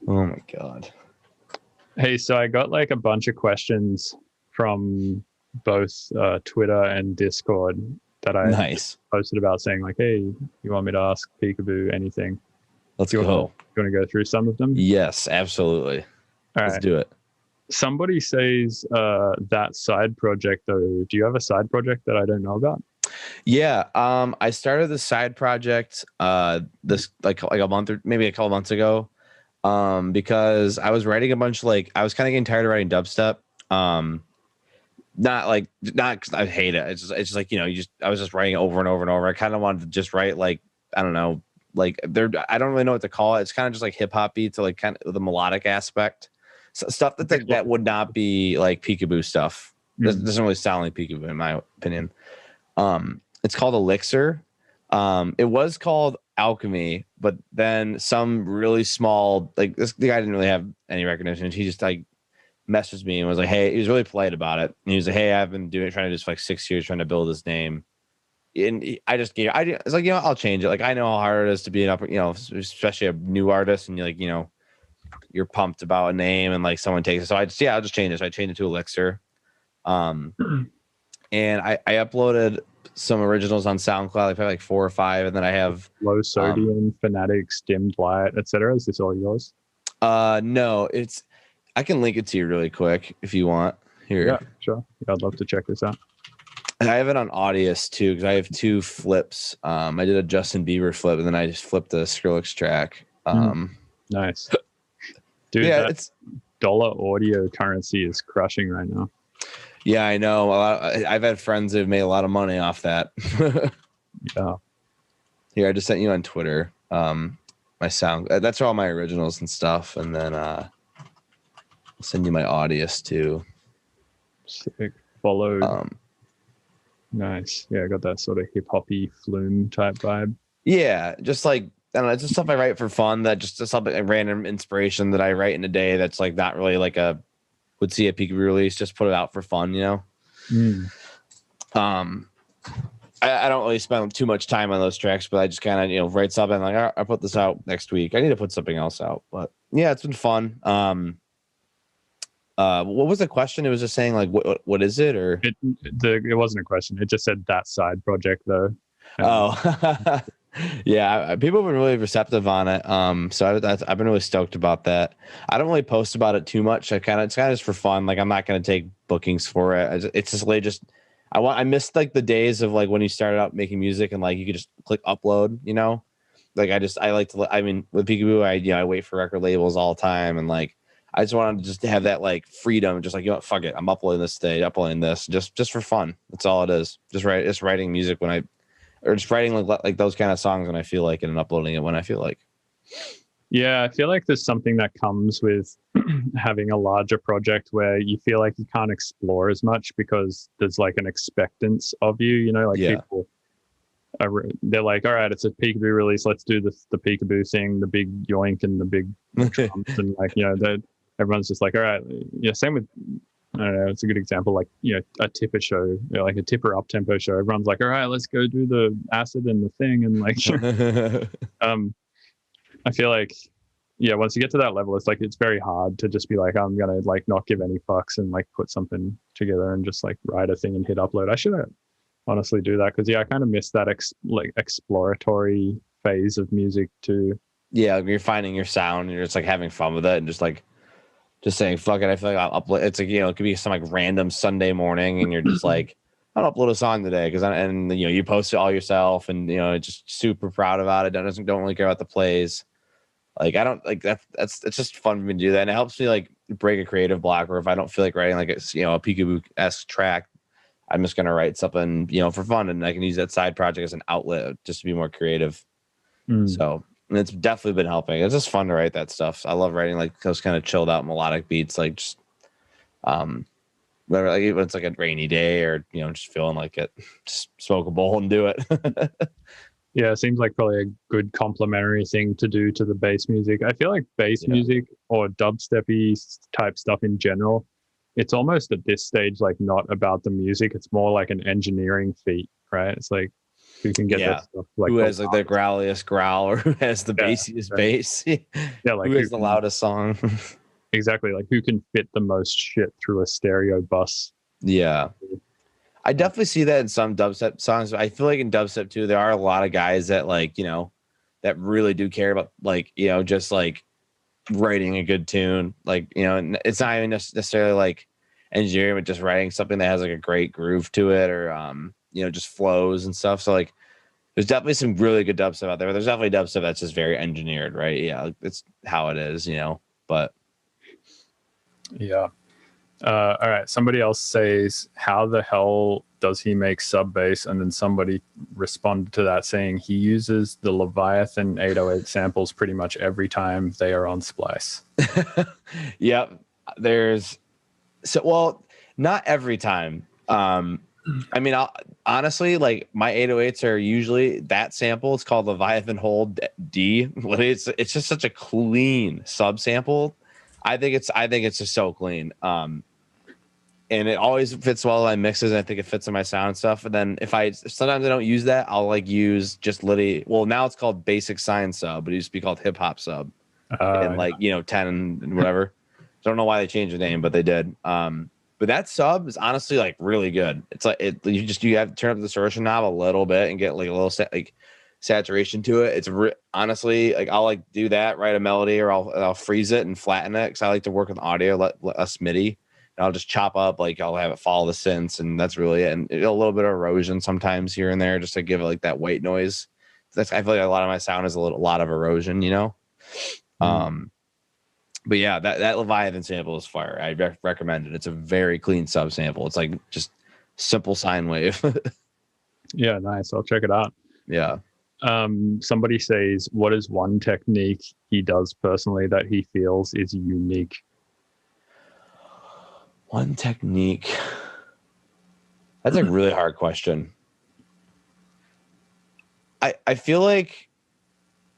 Oh my god. Hey, so I got like a bunch of questions from both Twitter and Discord that I posted about, saying like, hey, you want me to ask Peekaboo anything? Let's go. You want to go through some of them? Yes, absolutely. Let's do it. Somebody says that side project though. Do you have a side project that I don't know about? Yeah, I started the side project this like a month or maybe a couple months ago, because I was writing a bunch of I was kind of getting tired of writing dubstep. Not because I hate it. It's just like, I was just writing it over and over and over. I kind of wanted to just write I don't know, I don't really know what to call it. It's kind of just like hip hop beats, or like kind of the melodic aspect, stuff that would not be like Peekaboo stuff. Doesn't really sound like Peekaboo in my opinion. It's called Elixir. It was called Alchemy, but then some really small, the guy didn't really have any recognition. He just messaged me and was like, hey, he was really polite about it. And he was like, hey, I've been trying to do this for 6 years, trying to build this name. And I was like, I'll change it. Like, I know how hard it is to be especially a new artist, and you're pumped about a name and someone takes it. So I'll just change it. So I changed it to Elixir. And I uploaded some originals on SoundCloud, probably 4 or 5, and then I have Low Sodium, Fanatics, Dimmed Light, etc. Is this all yours? No, I can link it to you really quick if you want. Here. Yeah, sure. I'd love to check this out. I have it on Audius too, because I have 2 flips. I did a Justin Bieber flip, and then I just flipped the Skrillex track. Nice. Dude, yeah, it's dollar audio currency is crushing right now. Yeah, I know. I've had friends who've made a lot of money off that. Yeah. Here, I just sent you on Twitter. My sound. That's all my originals and stuff, and then I'll send you my Audius too. Sick. Followed. Nice. Yeah, I got that sort of hip hoppy flume type vibe. Yeah, just I don't know, it's just stuff I write for fun. That just something random inspiration that I write in a day. That's not really would see a Peekaboo release, just put it out for fun, you know. I don't really spend too much time on those tracks, but I just kind of, you know, write something like, all right, I'll put this out next week. I need to put something else out, but yeah, it's been fun. What was the question? It was just saying like, what is it, or it wasn't a question. It just said that side project though. Oh, yeah. People have been really receptive on it. So I've been really stoked about that. I don't really post about it too much. It's kind of just for fun. Like I'm not going to take bookings for it. It's just like I missed like the days of like when you started out making music and like you could just click upload, you know. Like I like to. I mean, with Peekaboo, I wait for record labels all the time, and like I just wanted to just have that like freedom, just like, you know what, fuck it, I'm uploading this today, uploading this, just for fun. That's all it is. Just writing music or just writing like those kind of songs when I feel like it, and uploading it when I feel like. Yeah, I feel like there's something that comes with having a larger project where you feel like you can't explore as much because there's like an expectance of you, you know, like people they're like, all right, it's a Peekaboo release, let's do the Peekaboo thing, the big yoink and the big drums, and like, you know, everyone's just like, all right, yeah. Same with, I don't know, it's a good example, like, you know, a tipper show, you know, like a tipper up tempo show. Everyone's like, all right, let's go do the acid and the thing, and like, I feel like, yeah, once you get to that level, it's like it's very hard to just be like, I'm gonna like not give any fucks and like put something together and just like write a thing and hit upload. I should honestly do that, because I kind of miss that exploratory phase of music too. Yeah, you're finding your sound and you're just like having fun with it and just saying fuck it. I feel like I'll upload. It's like, you know, it could be some like random Sunday morning and you're just like, I'll upload a song today and you know, you post it all yourself and, you know, just super proud about it. Don't really care about the plays. Like I don't like it's just fun for me to do that, and it helps me like break a creative block. Or if I don't feel like writing like it's, you know, a Peekaboo-esque track, I'm just gonna write something, you know, for fun, and I can use that side project as an outlet just to be more creative. So it's definitely been helping. It's just fun to write that stuff. I love writing like those kind of chilled out melodic beats, like just whatever, like even it's like a rainy day or, you know, just feeling like it, just smoke a bowl and do it. Yeah, it seems like probably a good complementary thing to do to the bass music. I feel like bass music or dubsteppy type stuff in general, it's almost at this stage like not about the music. It's more like an engineering feat, right? It's like who can get that stuff, like who has like the growliest growl, or who has the bassiest bass. Yeah, like who has the loudest song. Exactly, like who can fit the most shit through a stereo bus. Yeah. I definitely see that in some dubstep songs. I feel like in dubstep too, there are a lot of guys that like, you know, that really do care about like, you know, just like writing a good tune. Like, you know, and it's not even necessarily like engineering, but just writing something that has like a great groove to it, or you know, just flows and stuff. So like there's definitely some really good dubstep out there, but there's definitely dubstep that's just very engineered, right? Yeah, it's how it is, you know. But yeah. All right. Somebody else says, how the hell does he make sub bass? And then somebody responded to that saying he uses the Leviathan 808 samples pretty much every time they are on Splice. Yep. Well, not every time. I mean, honestly, like my 808s are usually that sample. It's called Leviathan Hold D. It's just such a clean sub sample. I think it's just so clean. And it always fits well in my mixes, and I think it fits in my sound and stuff. And then sometimes I don't use that, I'll like use just literally, well, now it's called basic science sub, but it used to be called hip hop sub. And like, you know, 10 and whatever. I don't know why they changed the name, but they did. But that sub is honestly like really good. It's like you have to turn up the distortion knob a little bit and get like a little saturation to it. It's honestly like I'll like do that, write a melody, or I'll freeze it and flatten it, because I like to work with audio less MIDI. And I'll just chop up, like I'll have it follow the synths, and that's really it. And a little bit of erosion sometimes here and there, just to give it like that white noise. I feel like a lot of my sound is a lot of erosion, you know. But yeah, that Leviathan sample is fire. I recommend it. It's a very clean sub sample. It's like just simple sine wave. Yeah, nice. I'll check it out. Yeah. Somebody says, what is one technique he does personally that he feels is unique? One technique. That's a really hard question. I feel like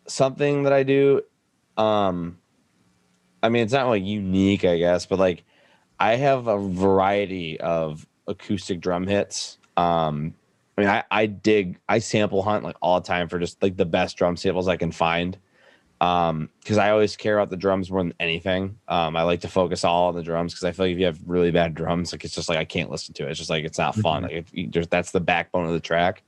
something that I do, I mean, it's not really unique, I guess, but like I have a variety of acoustic drum hits. I mean, I sample hunt like all the time for just like the best drum samples I can find. Because I always care about the drums more than anything. I like to focus all on the drums because I feel like if you have really bad drums, like it's just like I can't listen to it. It's just like it's not fun. Like that's the backbone of the track.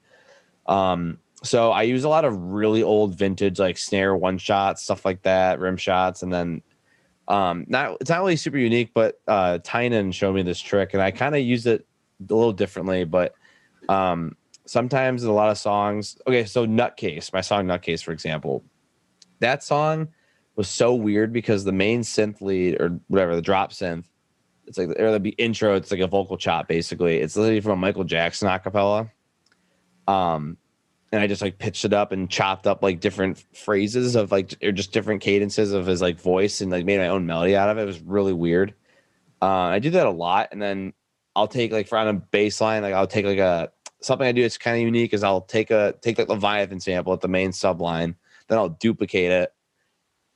So I use a lot of really old vintage like snare one shots, stuff like that, rim shots, and then it's not really super unique, but Tynan showed me this trick, and I kind of use it a little differently, but sometimes in a lot of songs. Okay, so Nutcase, my song Nutcase, for example. That song was so weird because the main synth lead or whatever, the drop synth, it's like, or the intro, it's like a vocal chop basically. It's literally from a Michael Jackson acapella. And I just like pitched it up and chopped up like different phrases of like, or just different cadences of his like voice and like made my own melody out of it. It was really weird. I do that a lot. And then I'll take like for on a bass line, like I'll take like something I do that's kind of unique is I'll take like Leviathan sample at the main subline. Then I'll duplicate it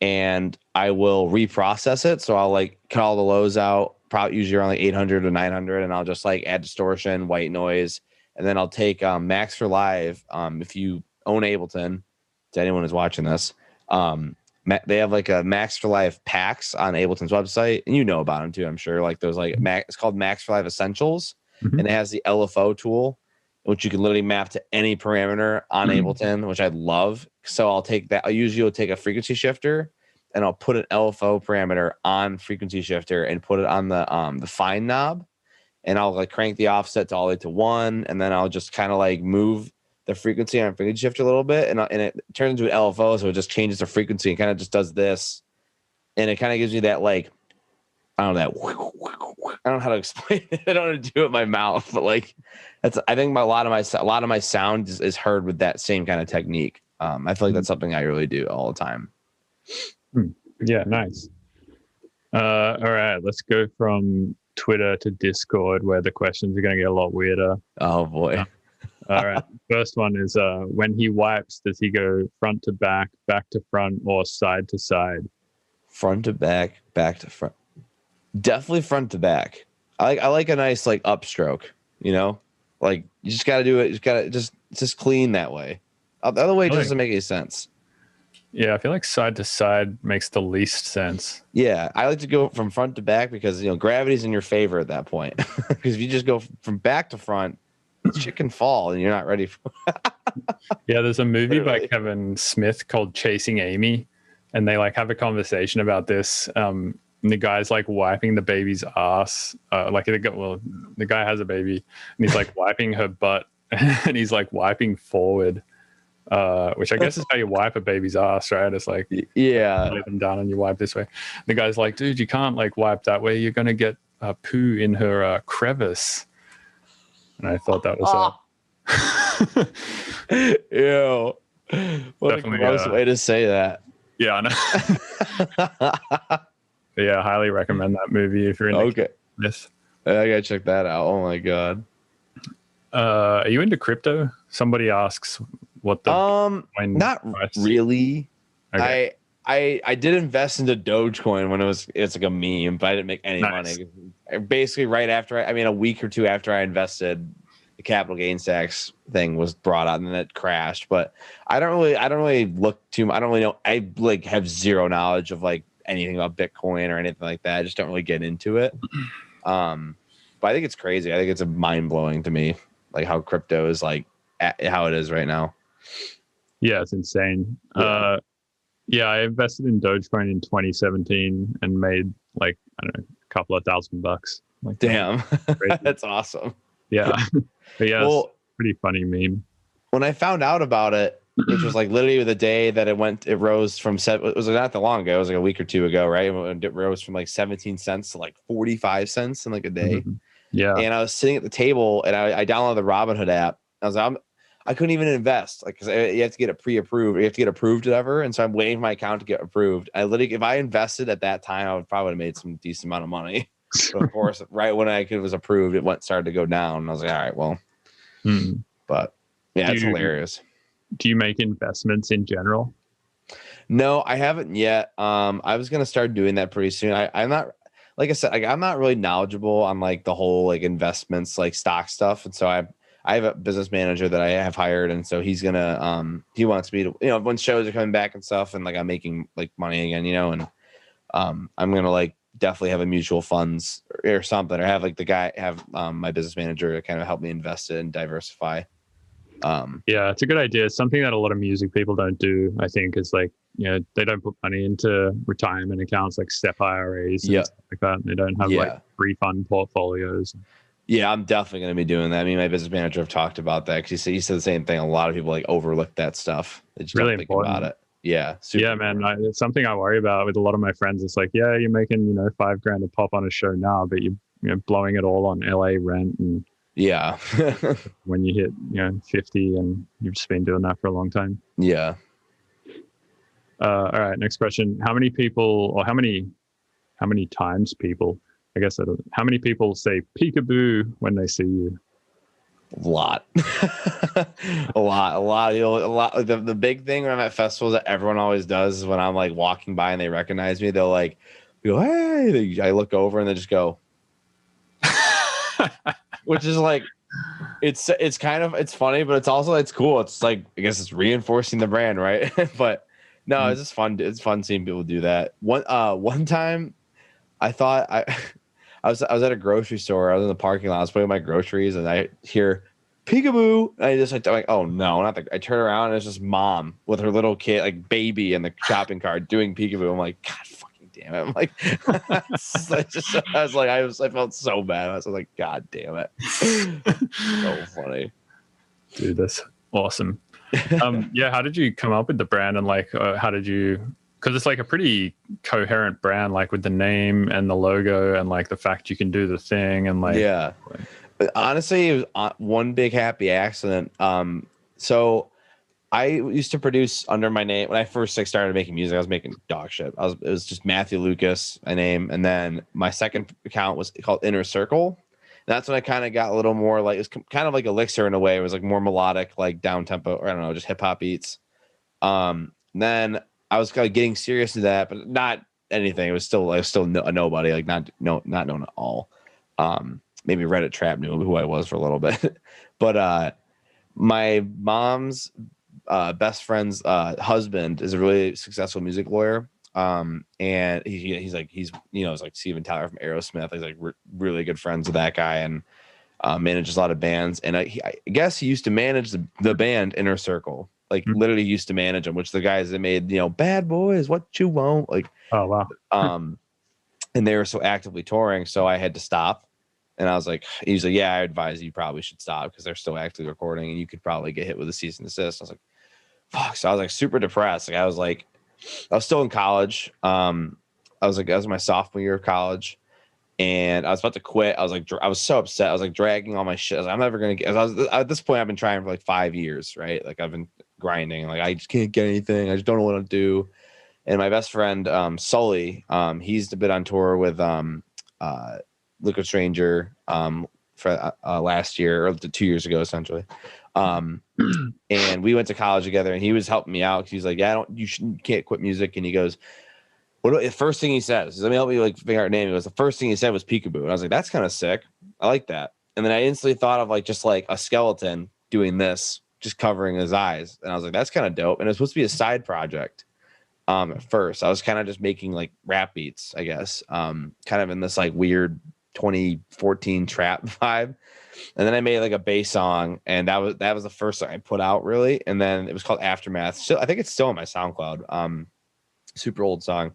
and I will reprocess it. So I'll like cut all the lows out, probably usually around like 800 or 900. And I'll just like add distortion, white noise. And then I'll take Max for Live. If you own Ableton, to anyone who's watching this, they have like a Max for Live packs on Ableton's website. And you know about them too, I'm sure. Like those like it's called Max for Live Essentials. And it has the LFO tool, which you can literally map to any parameter on Ableton, which I love. So I'll take that. I usually will take a frequency shifter and I'll put an LFO parameter on frequency shifter and put it on the fine knob. And I'll like crank the offset to all the way to 1. And then I'll just kind of like move the frequency on frequency shifter a little bit. And it turns into an LFO. So it just changes the frequency and kind of just does this. And it kind of gives you that like, I don't know, I don't know how to explain it. I don't know how to do it with my mouth, but like I think a lot of my sound is heard with that same kind of technique. I feel like that's something I really do all the time. Yeah, nice. All right, let's go from Twitter to Discord, where the questions are going to get a lot weirder. Oh boy. All right. First one is when he wipes, does he go front to back to front, or side to side? Front to back to front. Definitely front to back. I like a nice like upstroke, you know? Like you just got to do it. You got to just clean that way. The other way doesn't make any sense. Yeah, I feel like side to side makes the least sense. Yeah, I like to go from front to back because, gravity's in your favor at that point. Because if you just go from back to front, shit can fall and you're not ready for Yeah, there's a movie by Kevin Smith called Chasing Amy, and they like have a conversation about this. And the guy's like wiping the baby's ass. The guy has a baby and he's like wiping her butt and he's like wiping forward. Which I guess is how you wipe a baby's ass, right? It's like, lay them down and you wipe this way. The guy's like, dude, you can't like wipe that way. You're going to get poo in her crevice. And I thought that was ew. What a gross way to say that. Yeah, I know. Yeah, I highly recommend that movie if you're into this. I gotta check that out. Oh my god. Are you into crypto? Somebody asks what the not really. Okay. I did invest into Dogecoin when it's like a meme, but I didn't make any money. Basically, right after a week or two after I invested, the capital gains tax thing was brought out and then it crashed. But I don't really look too much. I don't really know. I like have zero knowledge of like anything about Bitcoin or anything like that. I just don't really get into it. But I think it's crazy. I think it's mind blowing to me, like how crypto is like how it is right now. Yeah, it's insane. Yeah, I invested in Dogecoin in 2017 and made like, I don't know, a couple of $1,000. Like, damn, that's awesome. Yeah. But yeah, it's a pretty funny meme. When I found out about it, which was like literally the day that it rose from it was not that long ago. It was like a week or two ago, right? It rose from like 17 cents to like 45 cents in like a day. Mm-hmm. Yeah. And I was sitting at the table and I downloaded the Robinhood app. I was like, I couldn't even invest, like, because you have to get it pre-approved. You have to get approved, whatever. And so I'm waiting for my account to get approved. I literally, if I invested at that time, I would probably have made some decent amount of money. But of course, right when it was approved, it started to go down. And I was like, all right, well, but yeah, it's hilarious. Do you make investments in general? No, I haven't yet. I was gonna start doing that pretty soon. I'm not like I said, like I'm not really knowledgeable on like the whole like investments, like stock stuff. And so I have a business manager that I have hired, and so he's gonna he wants me to, you know, when shows are coming back and stuff, and like I'm making like money again, you know, and I'm gonna like definitely have a mutual funds or something, or have like the guy have my business manager to kind of help me invest it and diversify. Yeah, it's a good idea. It's something that a lot of music people don't do, I think, is like, you know, they don't put money into retirement accounts like SEP IRAs and stuff like that. And they don't have like pre-fund portfolios. Yeah, I'm definitely going to be doing that. I mean, my business manager have talked about that because he said the same thing. A lot of people like overlook that stuff. They just really don't think about it. Yeah. Yeah, man. It's something I worry about with a lot of my friends. It's like, yeah, you're making, you know, $5,000 a pop on a show now, but you're, you know, blowing it all on LA rent. And yeah, when you hit, you know, 50 and you've just been doing that for a long time. Yeah. All right. Next question. How many people, or how many times people, I guess, how many people say peekaboo when they see you? A lot. a lot. You know, a lot. The big thing when I'm at festivals that everyone always does is when I'm like walking by and they recognize me, they'll like go, hey, I look over and they just go, which is like, it's kind of, it's funny, but it's also, it's cool. It's like, I guess it's reinforcing the brand, right? But no, it's just fun. It's fun seeing people do that. One time I thought I was at a grocery store. I was in the parking lot. I was putting my groceries, and I hear peekaboo. And I just like, oh no, not the. I turn around and it's just mom with her little kid, like baby, in the shopping cart doing peekaboo. I'm like, God fucking damn it! I'm like, I felt so bad. I was like, God damn it, so funny, dude. That's awesome. Yeah, how did you come up with the brand, and like, how did you? Because it's like a pretty coherent brand, like with the name and the logo and like the fact you can do the thing and like. Yeah. Honestly, it was one big happy accident. So I used to produce under my name when I first like started making music. I was making dog shit. It was just Matthew Lucas, my name, and then my second account was called Inner Circle. And that's when I kind of got a little more like, it's kind of like Elixir in a way. It was like more melodic, like down tempo, or I don't know, just hip hop beats. Then I was kind of getting serious to that, but not anything. I was still a nobody, like not known at all. Maybe Reddit Trap knew who I was for a little bit, but my mom's best friend's husband is a really successful music lawyer, and he's you know, it's like Steven Tyler from Aerosmith. He's like really good friends with that guy, and manages a lot of bands. And I guess he used to manage the band Inner Circle. Like literally used to manage them, which the guys that made, you know, Bad Boys, What You Want, like, oh wow. And they were so actively touring, so I had to stop. And I was like, he's like, yeah, I advise you probably should stop because they're still actively recording, and you could probably get hit with a cease and desist. I was like, fuck. So I was like super depressed. Like I was still in college. That was my sophomore year of college, and I was about to quit. I was so upset. I was like dragging all my shit. I was like, I'm never gonna get. At this point, I've been trying for like 5 years, right? Like I've been grinding. Like I just can't get anything. I just don't know what to do. And my best friend Sully, he's been on tour with Liquid Stranger for last year or 2 years ago, essentially. And we went to college together, and he was helping me out. He's like, yeah, you can't quit music. And he goes, the first thing he says is, let me help you like figure out your name. He goes, the first thing he said was peekaboo. And I was like, that's kind of sick. I like that. And then I instantly thought of like just like a skeleton doing this, just covering his eyes. And I was like, that's kind of dope. And it was supposed to be a side project. At first I was kind of just making like rap beats, I guess, kind of in this like weird 2014 trap vibe. And then I made like a bass song, and that was the first song I put out, really. And then it was called Aftermath. So I think it's still on my SoundCloud. Super old song.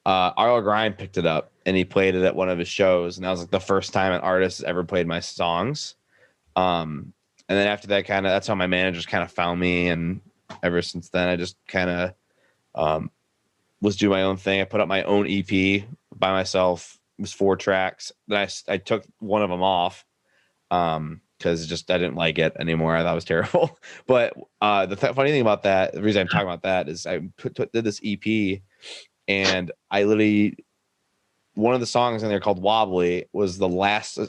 Grime picked it up, and he played it at one of his shows, and that was like the first time an artist has ever played my songs. And then after that, that's how my managers kind of found me, and ever since then I just kind of was doing my own thing. I put up my own EP by myself. It was 4 tracks. Then I took one of them off because I didn't like it anymore. I thought it was terrible. But the funny thing about that, the reason I'm talking about that is I did this EP, and I literally, one of the songs in there called Wobbly was a last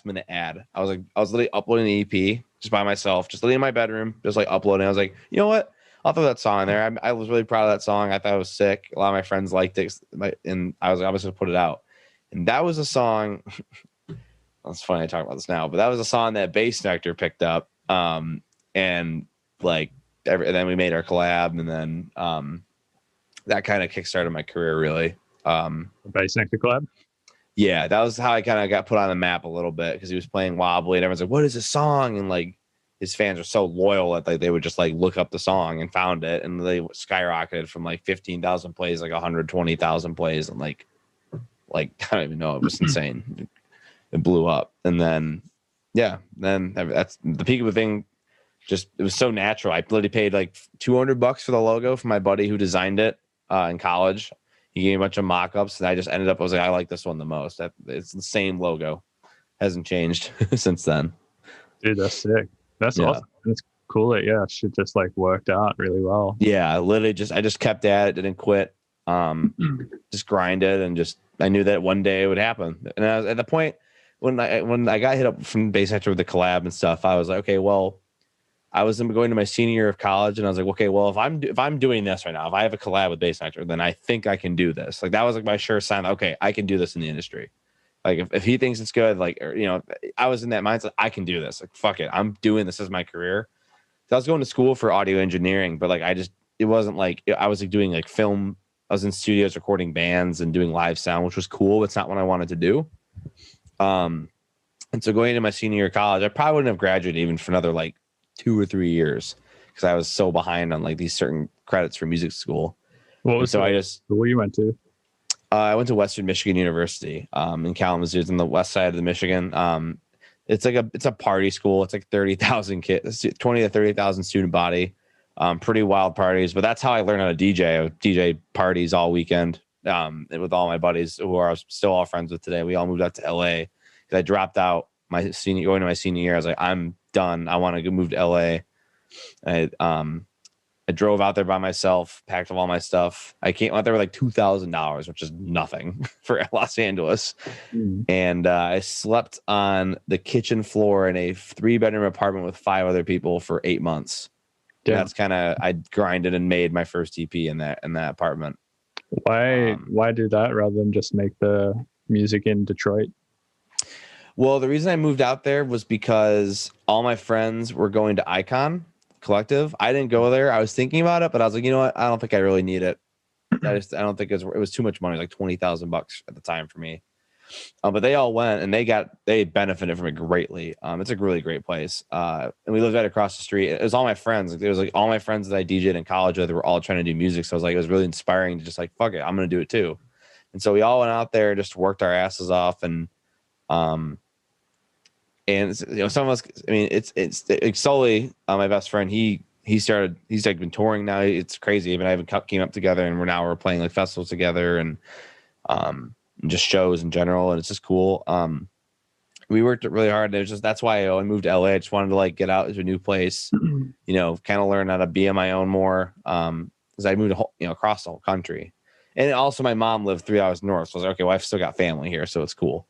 minute ad. I was literally uploading the EP just by myself, just literally in my bedroom, just like uploading. I was like, you know what? I'll throw that song in there. I was really proud of that song. I thought it was sick. A lot of my friends liked it, and I was going to put it out. And that was a song. It's funny I talk about this now, but that was a song that Bass Nectar picked up. And like, and then we made our collab, and then that kind of kickstarted my career, really. Bass Nectar collab? Yeah, that was how I kind of got put on the map a little bit, because he was playing Wobbly, and everyone's like, "What is this song?" And like, his fans are so loyal that like they would just like look up the song and found it, and they skyrocketed from like 15,000 plays, like 120,000 plays, and like I don't even know, it was insane. It blew up, and then that's the Peekaboo thing. Just, it was so natural. I literally paid like $200 for the logo for my buddy who designed it in college. He gave me a bunch of mock-ups, and I just ended up, I was like, I like this one the most. It's the same logo. Hasn't changed since then. Dude, that's sick. That's awesome. It's cool that, shit just like worked out really well. Yeah, literally I just kept at it, didn't quit. Just grinded, and just, I knew that one day it would happen. And I was at the point when I got hit up from Bass Nectar with the collab and stuff, I was like, okay, well, I was going to my senior year of college, and I was like, okay, well, if I'm doing this right now, if I have a collab with Bass Nectar, then I think I can do this. Like, that was like my sure sign. Okay, I can do this in the industry. Like, if he thinks it's good, like, or, I was in that mindset, I can do this. Like, fuck it, I'm doing this as my career. So I was going to school for audio engineering, but like, it wasn't like, I was like doing like film. I was in studios recording bands and doing live sound, which was cool. It's not what I wanted to do. And so going into my senior year of college, I probably wouldn't have graduated even for another like 2 or 3 years, because I was so behind on like these certain credits for music school. What was so I just, where you went to? I went to Western Michigan University in Kalamazoo. It's on the west side of the Michigan. It's a party school. It's like 30,000 kids, 20 to 30,000 student body. Pretty wild parties, but that's how I learned how to DJ. I would DJ parties all weekend with all my buddies who are still all friends with today. We all moved out to LA because I dropped out going to my senior year. I was like, I'm done. I want to go move to LA. I drove out there by myself, packed up all my stuff. I came out there with like $2,000, which is nothing for Los Angeles. And I slept on the kitchen floor in a 3-bedroom apartment with 5 other people for 8 months. Yeah. That's kind of, I grinded and made my first EP in that apartment. Why do that rather than just make the music in Detroit? Well, the reason I moved out there was because all my friends were going to Icon Collective. I didn't go there. I was thinking about it, but I was like, you know what? I don't think I really need it. I don't think it was too much money, like $20,000 at the time for me. But they all went, and they benefited from it greatly. It's a really great place. And we lived right across the street. It was all my friends. It was like all my friends that I DJ'd in college with were all trying to do music. So I was like, it was really inspiring to just like, fuck it, I'm going to do it too. And so we all went out there, just worked our asses off. And some of us, I mean, it's solely my best friend. He's like been touring now. It's crazy. Even I haven't came up together, and we're playing like festivals together, and just shows in general, and it's just cool. We worked really hard. That's why I moved to LA. I just wanted to like get out to a new place, kind of learn how to be on my own more. Because I moved across the whole country, and also my mom lived 3 hours north, so I was like, okay, well, I've still got family here, so it's cool.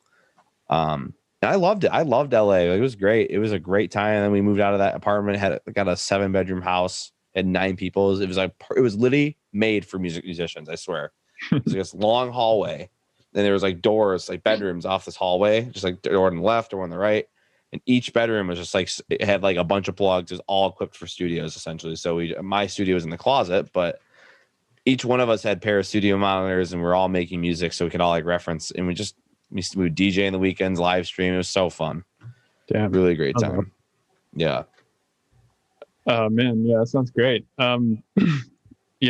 And I loved it. I loved LA. It was great. It was a great time. And then we moved out of that apartment. Got a 7-bedroom house. Had 9 people. It was literally made for musicians. I swear. It was like this long hallway. And there was like doors, like bedrooms off this hallway, just like door on the left or on the right. And each bedroom was just like, it had like a bunch of plugs. It was all equipped for studios essentially. So my studio was in the closet, but each one of us had a pair of studio monitors, and we're all making music. So we could all like reference, and we would DJ in the weekends, live stream. It was so fun. Damn. Really great time. Yeah. Oh man. Yeah, that sounds great. Yeah.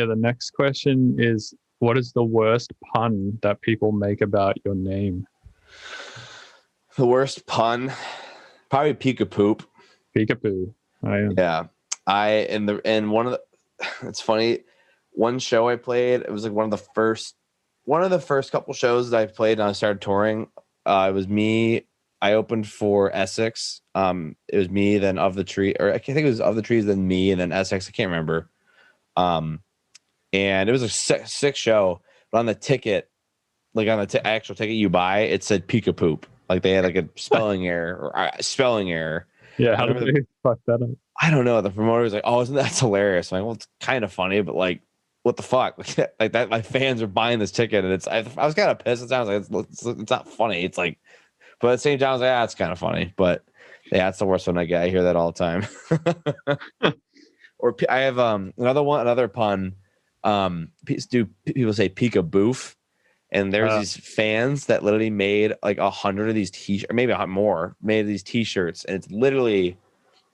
The next question is, what is the worst pun that people make about your name? The worst pun, probably Peekaboo. Peekaboo. Yeah. And one of the, it's funny. One show I played, it was like one of the first couple shows that I played, and I started touring. It was me. I opened for Essex. It was me, then Of the Tree, or I think it was Of the Trees, then me, and then Essex. I can't remember. And it was a sick show, but on the ticket, like on the actual ticket you buy, it said Peekaboo. Like they had like a spelling error. Yeah, how did they fuck that up? I don't know. The promoter was like, "Oh, isn't that hilarious?" I'm like, well, it's kind of funny, but like, what the fuck? Like that, my fans are buying this ticket, and I was kind of pissed. It sounds like it's not funny. It's like, but at the same time, I was like, it's kind of funny. But yeah, it's the worst one I get. I hear that all the time. Or I have another pun. People say peekaboo, and there's these fans that literally made like 100 of these t-shirts, maybe a lot more, made these t-shirts, and it's literally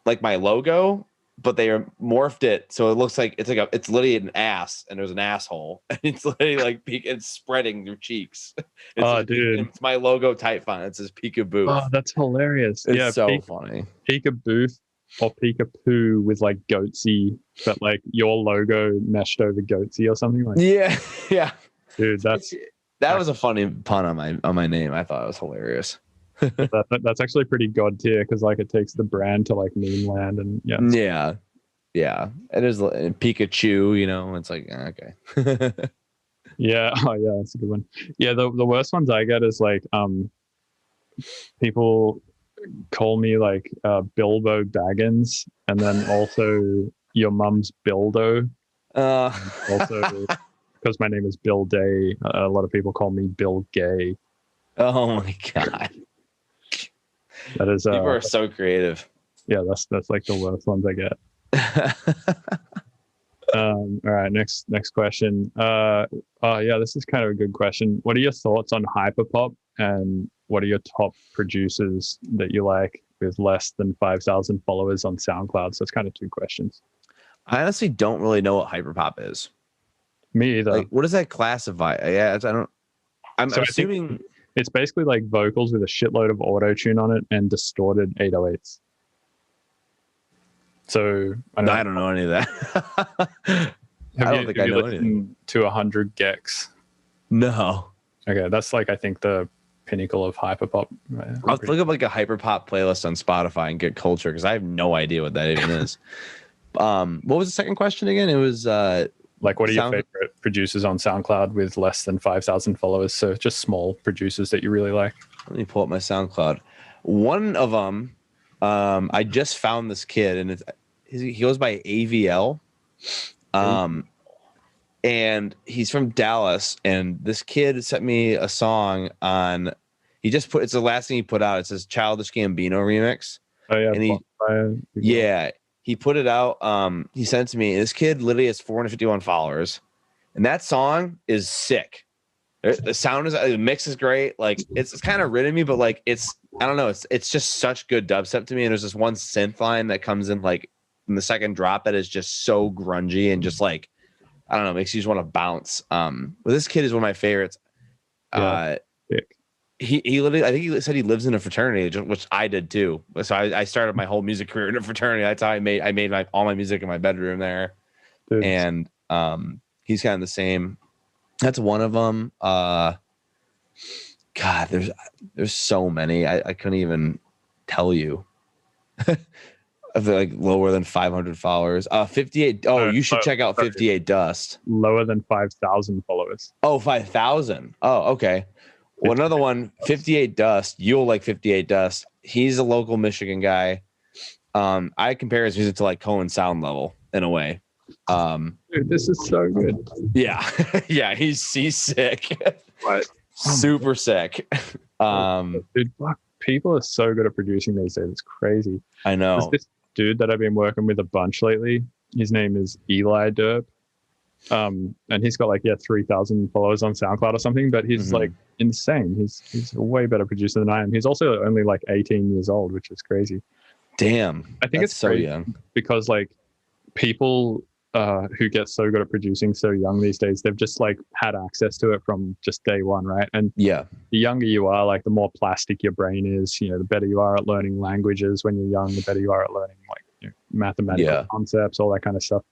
like my logo, but they morphed it so it looks like it's literally an ass, and there's an asshole, and it's literally like it's spreading your cheeks. Dude, it's my logo type font. It says peekaboo. Oh, that's hilarious. It's so funny. Peekaboo or Peekapoo with like goatsy, but like your logo meshed over goatsy or something like. Yeah. Dude, that was a funny pun on my name. I thought it was hilarious. That's actually pretty god tier because like it takes the brand to like meme land, and yeah. It is Pikachu, it's like okay. Yeah. Oh yeah, that's a good one. Yeah, the worst ones I get is like people call me like Bilbo Baggins, and then also your mum's Bildo. Also, because my name is Bill Day, a lot of people call me Bill Gay. Oh my god. That is people are so creative. Yeah, that's like the worst ones I get. All right, next question. Yeah, this is kind of a good question. What are your thoughts on hyperpop, and what are your top producers that you like with less than 5,000 followers on SoundCloud? So it's kind of two questions. I honestly don't really know what hyperpop is. Me either. Like, what does that classify? Yeah, I'm assuming it's basically like vocals with a shitload of auto tune on it and distorted 808s. So I don't know any of that. I don't think I know anything. To 100 gecs. No. Okay, that's like I think the pinnacle of hyperpop. I'll look up like a hyperpop playlist on Spotify and get culture, because I have no idea what that even is. What was the second question again? It was like, what are your favorite producers on SoundCloud with less than 5,000 followers? So just small producers that you really like. Let me pull up my SoundCloud. One of them, I just found this kid, and he goes by AVL. And he's from Dallas, and this kid sent me a song on. It's the last thing he put out. It says Childish Gambino remix. Oh yeah, and he put it out. He sent it to me. This kid literally has 451 followers, and that song is sick. The sound the mix is great. Like it's kind of ridden me, but like I don't know. It's just such good dubstep to me. And there's this one synth line that comes in like in the second drop that is just so grungy and just like, I don't know, makes you just want to bounce. But this kid is one of my favorites. He literally, I think he said he lives in a fraternity, which I did too. So I started my whole music career in a fraternity. That's how I made all my music in my bedroom there. Dude. And he's kind of the same. That's one of them. God, there's so many. I couldn't even tell you. Like lower than 500 followers. 58. Oh, you should check out 58 Dust. Lower than 5,000 followers. Oh, 5,000. Oh, okay. Well, another one, 58 Dust. You'll like 58 Dust. He's a local Michigan guy. I compare his music to like Cohen Sound Level in a way. Dude, this is so good. Yeah. Yeah, he's sick. What? Super sick. Dude, fuck, people are so good at producing these days. It's crazy. I know. There's this dude that I've been working with a bunch lately. His name is Eli Derp. And he's got like 3,000 followers on SoundCloud or something, but he's like insane. He's a way better producer than I am. He's also only like 18 years old, which is crazy. Damn. I think it's so young because like people who get so good at producing so young these days, they've just like had access to it from just day one, right? And yeah, the younger you are, like the more plastic your brain is, the better you are at learning languages. When you're young, the better you are at learning like mathematical concepts, all that kind of stuff.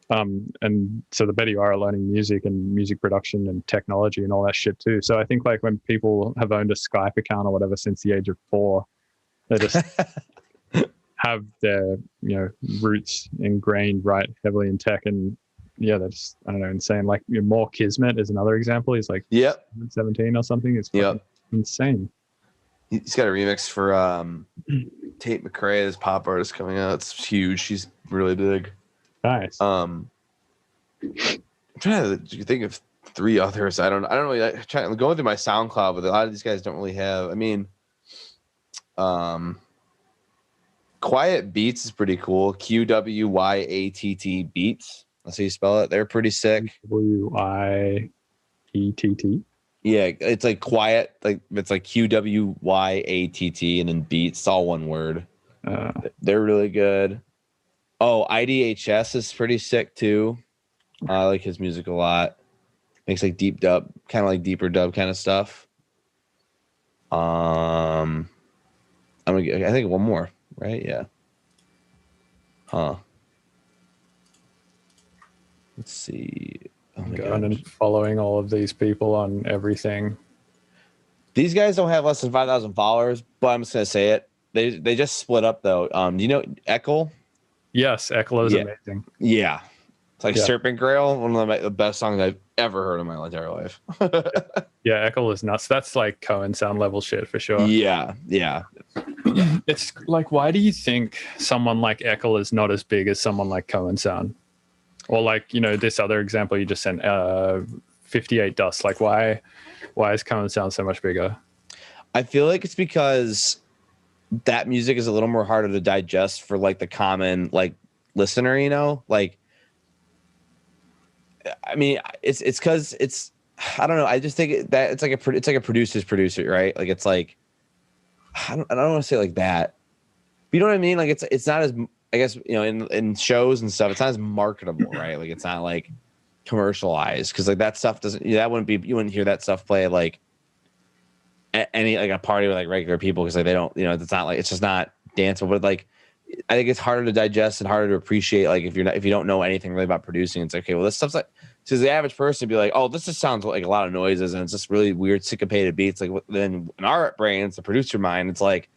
And so the better you are at learning music and music production and technology and all that shit too. So I think like when people have owned a Skype account or whatever since the age of 4, they just have their roots ingrained right heavily in tech. And they're just, I don't know, insane. Like More Kismet is another example. He's like 17 or something. It's insane. He's got a remix for Tate McRae, his pop artist, coming out. It's huge. She's really big. Nice. I'm trying to think of 3 others. I don't really I'm going through my SoundCloud, but a lot of these guys don't really have. I mean, Quiet Beats is pretty cool. QWYATT Beats. That's how you spell it. They're pretty sick. WIETT. Yeah, it's like quiet, like it's like QWYATT and then Beats. It's all one word. They're really good. Oh, IDHS is pretty sick too. I like his music a lot. Makes like deep dub, kind of like deeper dub kind of stuff. I think one more, right? Yeah. Huh. Let's see. Oh my Going and following all of these people on everything. These guys don't have less than 5,000 followers, but I'm just gonna say it. They just split up though. Do you know Echo? Yes, Echo is amazing. Yeah. It's like Serpent Grail, one of the best songs I've ever heard in my entire life. Yeah, Echo is nuts. That's like Cohen sound level shit for sure. Yeah. It's like, why do you think someone like Echo is not as big as someone like Cohen sound? Or like, this other example you just sent, 58 Dust. Like, why is Cohen sound so much bigger? I feel like it's because that music is a little more harder to digest for like the common like listener, like, I mean, it's because I don't know. I just think that it's like a producer's producer, right? Like it's like I don't want to say it like that, but you know what I mean? Like it's not as, I guess, in shows and stuff, it's not as marketable, right? Like it's not like commercialized because like that stuff doesn't. That wouldn't be. You wouldn't hear that stuff play like at any like a party with like regular people because like they don't. It's not like it's just not danceable. But like I think it's harder to digest and harder to appreciate. Like if you don't know anything really about producing, it's like, okay. Well, this stuff's like to the average person be like, oh, this just sounds like a lot of noises and it's just really weird syncopated beats. Like then in our brains, the producer mind, it's like,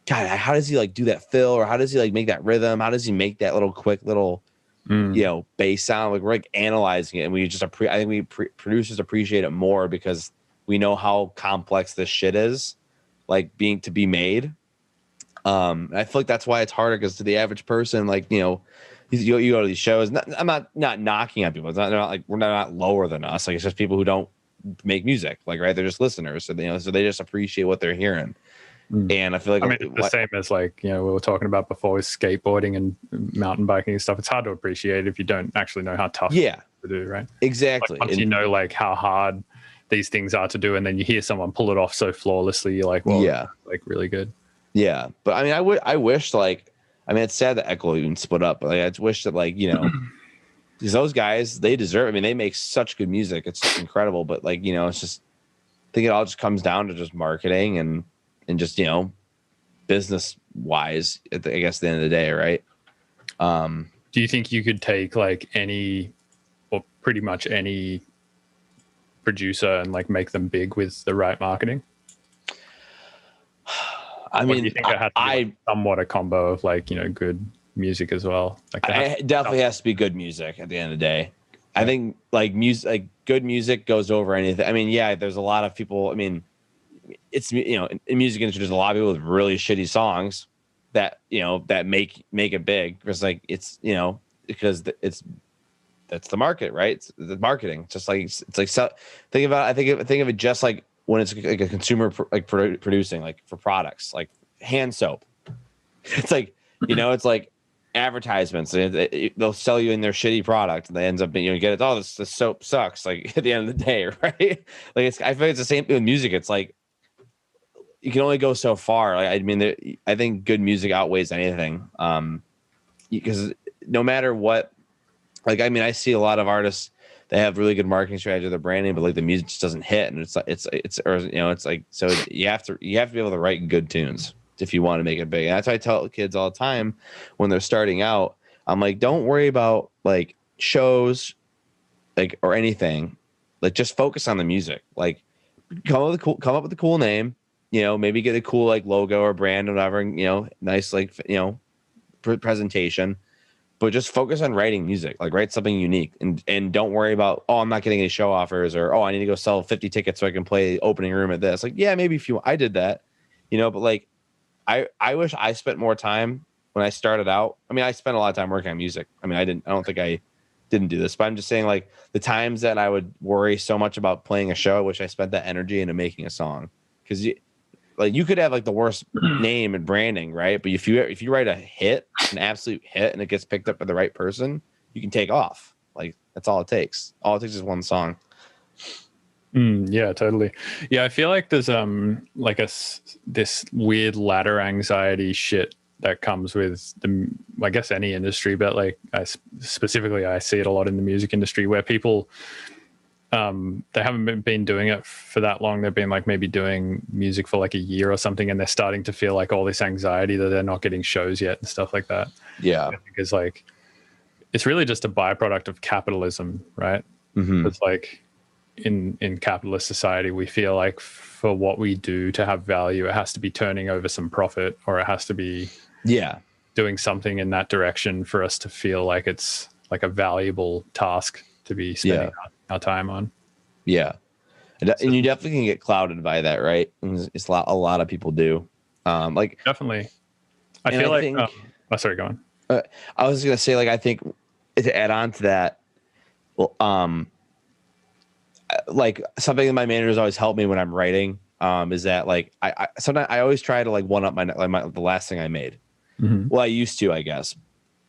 God, how does he like do that fill or how does he like make that rhythm? How does he make that little quick little bass sound? Like we're like analyzing it and we just I think we producers appreciate it more because we know how complex this shit is, like being to be made. I feel like that's why it's harder because to the average person, like, you go to these shows. I'm not knocking on people. It's not like we're not lower than us. Like it's just people who don't make music, like, right? They're just listeners. So, so they just appreciate what they're hearing. And I feel like it's the same as like, we were talking about before with skateboarding and mountain biking and stuff. It's hard to appreciate if you don't actually know how tough to do, right? Exactly. Like once you know like how hard these things are to do and then you hear someone pull it off so flawlessly, you're like, well, like really good. Yeah, but I mean, I wish like, I mean, it's sad that Echo even split up, but like, I just wish that like, because those guys, they deserve. I mean, they make such good music; it's just incredible. But like, it's just, I think it all just comes down to just marketing and just business wise. I guess at the end of the day, right? Do you think you could take like any, or pretty much any producer and like make them big with the right marketing? I mean, you think it had to be like somewhat a combo of like, good music as well? Like it definitely has to be good music at the end of the day. I think like music, like good music goes over anything. I mean, yeah, there's a lot of people. I mean, it's, in music industry, there's a lot of people with really shitty songs that, that make it big. It's like, it's, because that's the market, right? It's the marketing. Just like, it's like, so think of it just like, when it's like a consumer producing like for products like hand soap, it's like it's like advertisements. They'll sell you in their shitty product, and they ends up you get it. Oh, this soap sucks. Like at the end of the day, right? Like I feel like it's the same thing with music. It's like you can only go so far. Like I mean, I think good music outweighs anything. Because no matter what, like I mean, I see a lot of artists. They have really good marketing strategy, their branding, but like the music just doesn't hit, and it's like so you have to be able to write good tunes if you want to make it big. And that's why I tell kids all the time when they're starting out. I'm like, don't worry about like shows, like or anything. Like just focus on the music. Like come up with a cool name. Maybe get a cool like logo or brand or whatever. And, nice like presentation. But just focus on writing music, like write something unique and don't worry about, oh, I'm not getting any show offers or, oh, I need to go sell 50 tickets so I can play opening room at this. Like, yeah, maybe if I did that, but like, I wish I spent more time when I started out. I mean, I spent a lot of time working on music. I mean, I don't think I didn't do this, but I'm just saying like the times that I would worry so much about playing a show, I wish I spent that energy into making a song. Because you could have like the worst name and branding, right? But if you write a hit, an absolute hit, and it gets picked up by the right person, you can take off. Like that's all it takes. All it takes is one song. Yeah, totally. Yeah, I feel like there's like this weird ladder anxiety shit that comes with I guess any industry, but like specifically I see it a lot in the music industry where people they haven't been doing it for that long. They've been like maybe doing music for like a year or something, and they're starting to feel like all this anxiety that they're not getting shows yet and stuff like that. Yeah, because like it's really just a byproduct of capitalism, right? It's like in capitalist society, we feel like for what we do to have value, it has to be turning over some profit, or it has to be doing something in that direction for us to feel like it's like a valuable task to be spending our time on. Yeah, and you definitely can get clouded by that, right? It's a lot of people do. Like definitely, I feel like. Sorry, go on. I was gonna say, like, I think to add on to that, well, like something that my managers always help me when I'm writing, is that like I sometimes I always try to like one up the last thing I made. Well, I used to, I guess.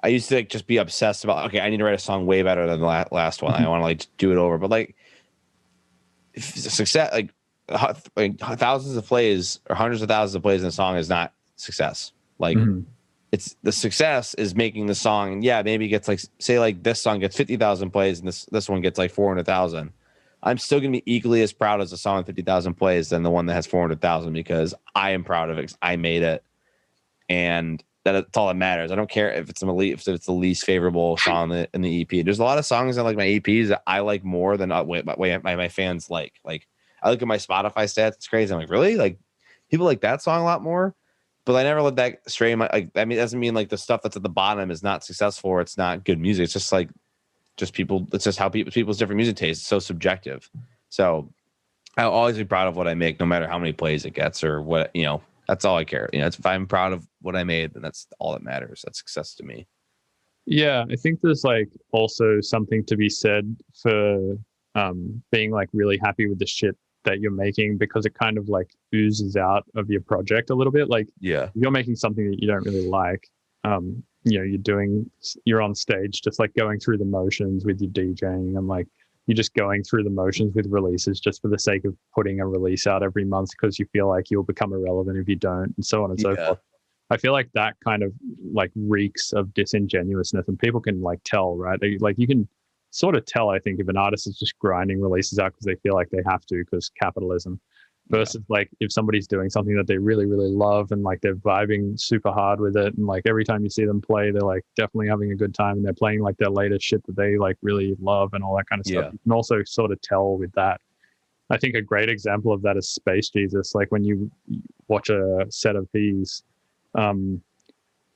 I used to like just be obsessed about, okay, I need to write a song way better than the last one. I want to like do it over. But like success, like thousands of plays or hundreds of thousands of plays in a song is not success. Like it's the success is making the song. And yeah, maybe it gets like, say like this song gets 50,000 plays and this one gets like 400,000. I'm still going to be equally as proud as a song with 50,000 plays than the one that has 400,000 because I am proud of it. I made it. And that's all that matters. I don't care if it's the least favorable song in the EP. There's a lot of songs in like my EPs that I like more than my fans like. Like I look at my Spotify stats, it's crazy. I'm like, really? Like people like that song a lot more, but I never let that stray. Like I mean, it doesn't mean like the stuff that's at the bottom is not successful or it's not good music. It's just like people. It's just how people's different music tastes. It's so subjective. So I'll always be proud of what I make, no matter how many plays it gets or what That's all I care. If I'm proud of what I made, then that's all that matters. That's success to me. Yeah, I think there's like also something to be said for being like really happy with the shit that you're making, because it kind of like oozes out of your project a little bit. Like, if you're making something that you don't really like, you're on stage just like going through the motions with your DJing, and like you're just going through the motions with releases just for the sake of putting a release out every month because you feel like you'll become irrelevant if you don't, and so on and so forth. I feel like that kind of like reeks of disingenuousness, and people can like tell, right? You can sort of tell, I think, if an artist is just grinding releases out because they feel like they have to because capitalism, versus like if somebody's doing something that they really, really love and like they're vibing super hard with it, and like every time you see them play, they're like definitely having a good time and they're playing like their latest shit that they like really love and all that kind of stuff. You can also sort of tell with that. I think a great example of that is Space Jesus. Like when you watch a set of these,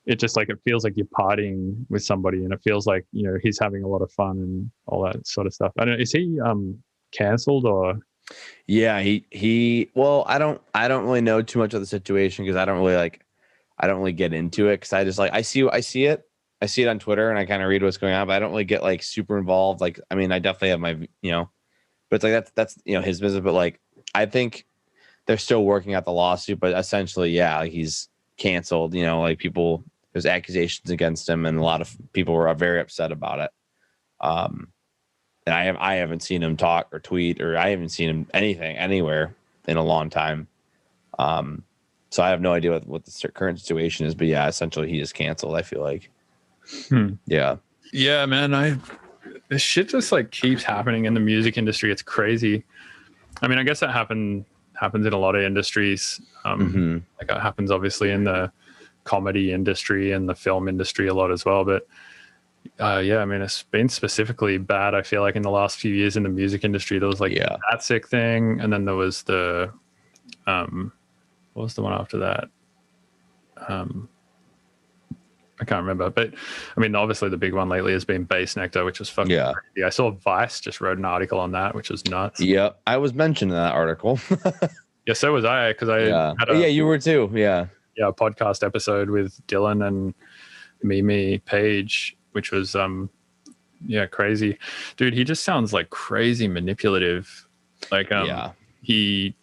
it just like, it feels like you're partying with somebody, and it feels like, he's having a lot of fun and all that sort of stuff. I don't know, is he canceled or? Yeah, well, I don't really know too much of the situation because I don't really get into it, because I just like I see it on Twitter and I kind of read what's going on, but I don't really get like super involved. Like, I mean, I definitely have my but it's like that's his business. But like I think they're still working out the lawsuit, but essentially, like he's canceled. Like there's accusations against him, and a lot of people were very upset about it. And I haven't seen him talk or tweet, or I haven't seen him anywhere in a long time. So I have no idea what the current situation is, but yeah, essentially he is canceled, I feel like. Yeah, man. This shit just like keeps happening in the music industry. It's crazy. I mean, I guess that happens in a lot of industries. Like it happens obviously in the comedy industry and the film industry a lot as well, but I mean, it's been specifically bad, I feel like, in the last few years in the music industry. There was like that sick thing, and then there was the what was the one after that? I can't remember, but I mean, obviously the big one lately has been Bass Nectar, which was fucking crazy. I saw Vice just wrote an article on that, which was nuts. I was mentioned in that article. Yeah, so was I, because I had you were too. A podcast episode with Dylan and Mimi Page, which was Yeah, crazy. Dude, he just sounds like crazy manipulative. Like he,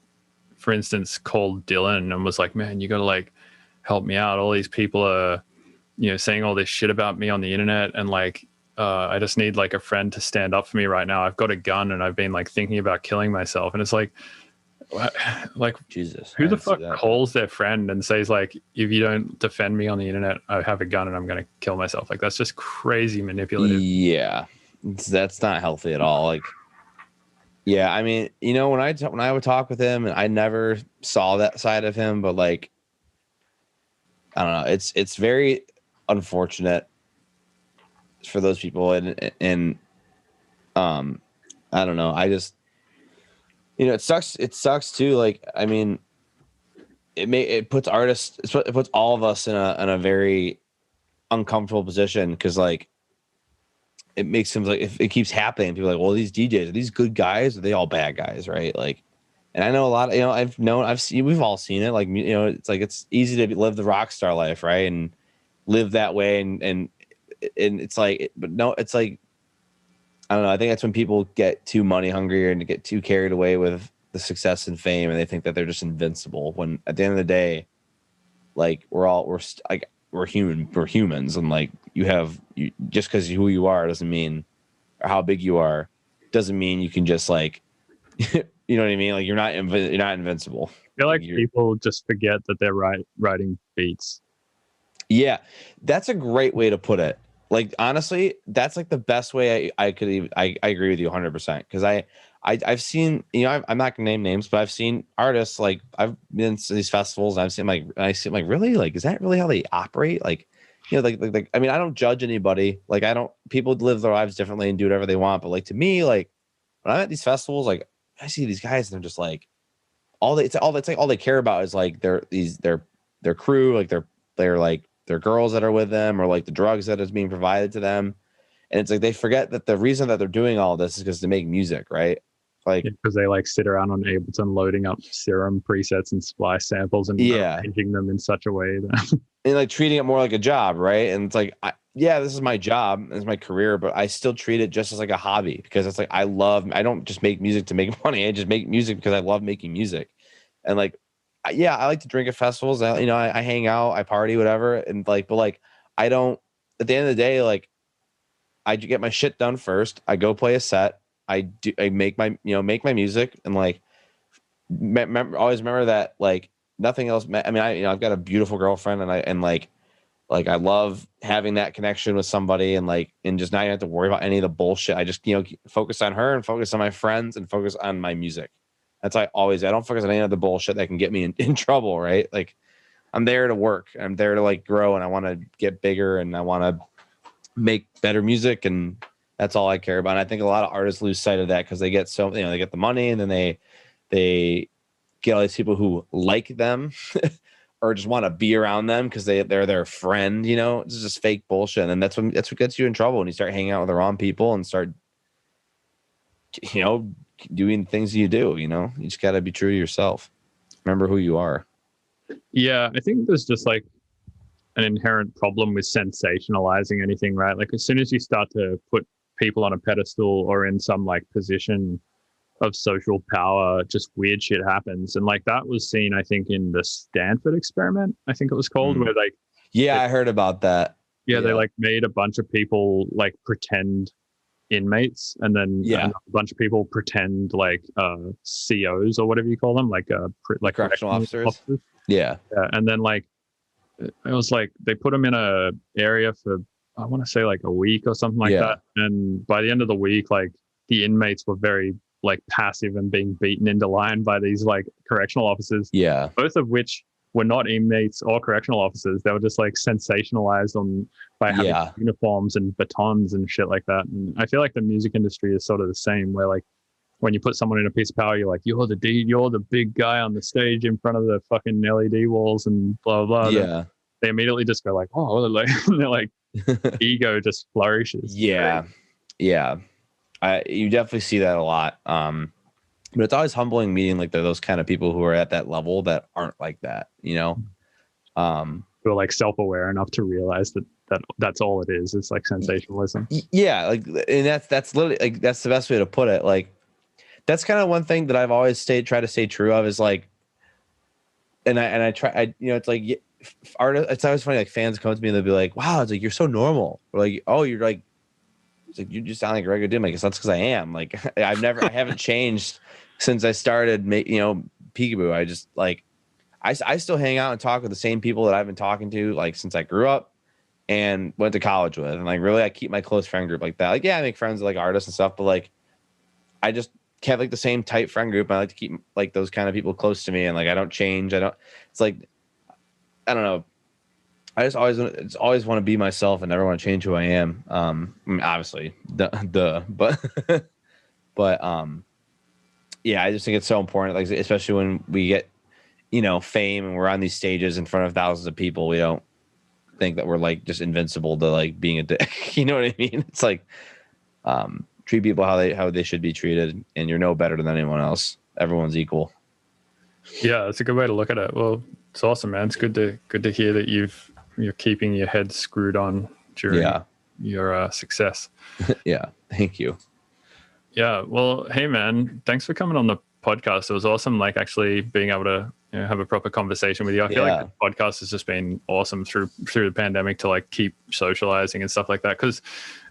for instance, called Dylan and was like, man, you gotta like help me out. All these people are, saying all this shit about me on the internet, and like I just need like a friend to stand up for me right now. I've got a gun and I've been like thinking about killing myself. And it's like Jesus, who the fuck calls their friend and says like, if you don't defend me on the internet, I have a gun and I'm gonna kill myself? Like, that's just crazy manipulative. Yeah, that's not healthy at all. Like, yeah, I mean, when I would talk with him, and I never saw that side of him, but like, I don't know, it's very unfortunate for those people, and I don't know, I just, it sucks too. Like, I mean, it puts artists, it puts all of us in a very uncomfortable position, because like it makes them like, if it keeps happening, people are like, well, these DJs, are these good guys, or are they all bad guys, right? Like, and I know a lot of, I've seen, we've all seen it, like, it's like, it's easy to live the rock star life, right, and live that way, and it's like, but no, it's like, I don't know, I think that's when people get too money hungry and get too carried away with the success and fame, and they think that they're just invincible, when at the end of the day, like, we're humans, and like, just because who you are doesn't mean, or how big you are doesn't mean you can just like you know what I mean, like, you're not invincible. I feel like people just forget that they're writing beats. Yeah, that's a great way to put it. Like, honestly, that's like the best way I could even, I agree with you 100%, because I've seen, I'm not gonna name names, but I've seen artists, like, I've been to these festivals, and I've seen like, really, like, is that really how they operate? Like, like, I mean, I don't judge anybody. Like, people live their lives differently and do whatever they want. But like, to me, like, when I'm at these festivals, like, I see these guys, and they're just like, all they care about is like their crew, like they're like their girls that are with them, or like the drugs that is being provided to them. And it's like, they forget that the reason that they're doing all this is because to make music, right? Like, because they like sit around on Ableton loading up Serum presets and splice samples and arranging them in such a way that and like treating it more like a job, right? And it's like, this is my job, this is my career, but I still treat it just as like a hobby, because it's like, I don't just make music to make money. I just make music because I love making music. And like, I like to drink at festivals. I hang out, I party, whatever. And like, but like, I don't, at the end of the day, like, I get my shit done first. I go play a set. I make my music, and like, always remember that, like, nothing else. I mean, I've got a beautiful girlfriend, and I love having that connection with somebody, and like, and just not even have to worry about any of the bullshit. I just, focus on her, and focus on my friends, and focus on my music. That's I don't focus on any of the bullshit that can get me in trouble, right? Like, I'm there to work. I'm there to like grow, and I want to get bigger, and I want to make better music, and that's all I care about. And I think a lot of artists lose sight of that, because they get they get the money, and then they get all these people who like them or just want to be around them because they're their friend. It's just fake bullshit, and that's what gets you in trouble when you start hanging out with the wrong people and start doing things you do. You just got to be true to yourself. Remember who you are. Yeah, I think there's just like an inherent problem with sensationalizing anything, right? Like, as soon as you start to put people on a pedestal or in some like position of social power, just weird shit happens. And like, that was seen, I think, in the Stanford experiment, I think it was called, where like, I heard about that. Yeah, they like made a bunch of people like pretend inmates, and then a bunch of people pretend like COs or whatever you call them, like correctional officers. Yeah, and then like, it was like they put them in a area for, I want to say, like a week or something like that. And by the end of the week, like, the inmates were very like passive and being beaten into line by these like correctional officers. Yeah, both of which were not inmates or correctional officers. They were just like sensationalized by having uniforms and batons and shit like that. And I feel like the music industry is sort of the same, where like, when you put someone in a piece of power, you're like, you're the big guy on the stage in front of the fucking LED walls and blah blah blah. Yeah, they immediately just go like, oh, like, they're like, ego just flourishes. Yeah. You definitely see that a lot. But it's always humbling meeting like those kind of people who are at that level that aren't like that, Who are like self-aware enough to realize that that's all it is. It's like sensationalism. Yeah, like, and that's literally like that's the best way to put it. Like, that's kind of one thing that I've always try to stay true of is like, and I try, it's like artists. It's always funny. Like fans come to me and they'll be like, "Wow, it's like you're so normal." Or like, "Oh, you're like." It's like you just sound like a regular dude. I'm like, that's because I am. Like, I haven't changed since I started. Peekaboo. I just like, I still hang out and talk with the same people that I've been talking to like since I grew up and went to college with. And like, really, I keep my close friend group like that. Like, yeah, I make friends with like artists and stuff, but like, I just have like the same tight friend group. And I like to keep like those kind of people close to me, and like I don't change. It's like, I don't know. I just always want to be myself and never want to change who I am. I mean, obviously, but yeah, I just think it's so important. Like, especially when we get, fame and we're on these stages in front of thousands of people, we don't think that we're like just invincible to like being a dick. You know what I mean? It's like, treat people how they should be treated, and you're no better than anyone else. Everyone's equal. Yeah, that's a good way to look at it. Well, it's awesome, man. It's good to hear that you're keeping your head screwed on during your success. Yeah, thank you. Yeah, well, hey man, thanks for coming on the podcast. It was awesome, like actually being able to have a proper conversation with you. I feel like the podcast has just been awesome through the pandemic to like keep socializing and stuff like that, because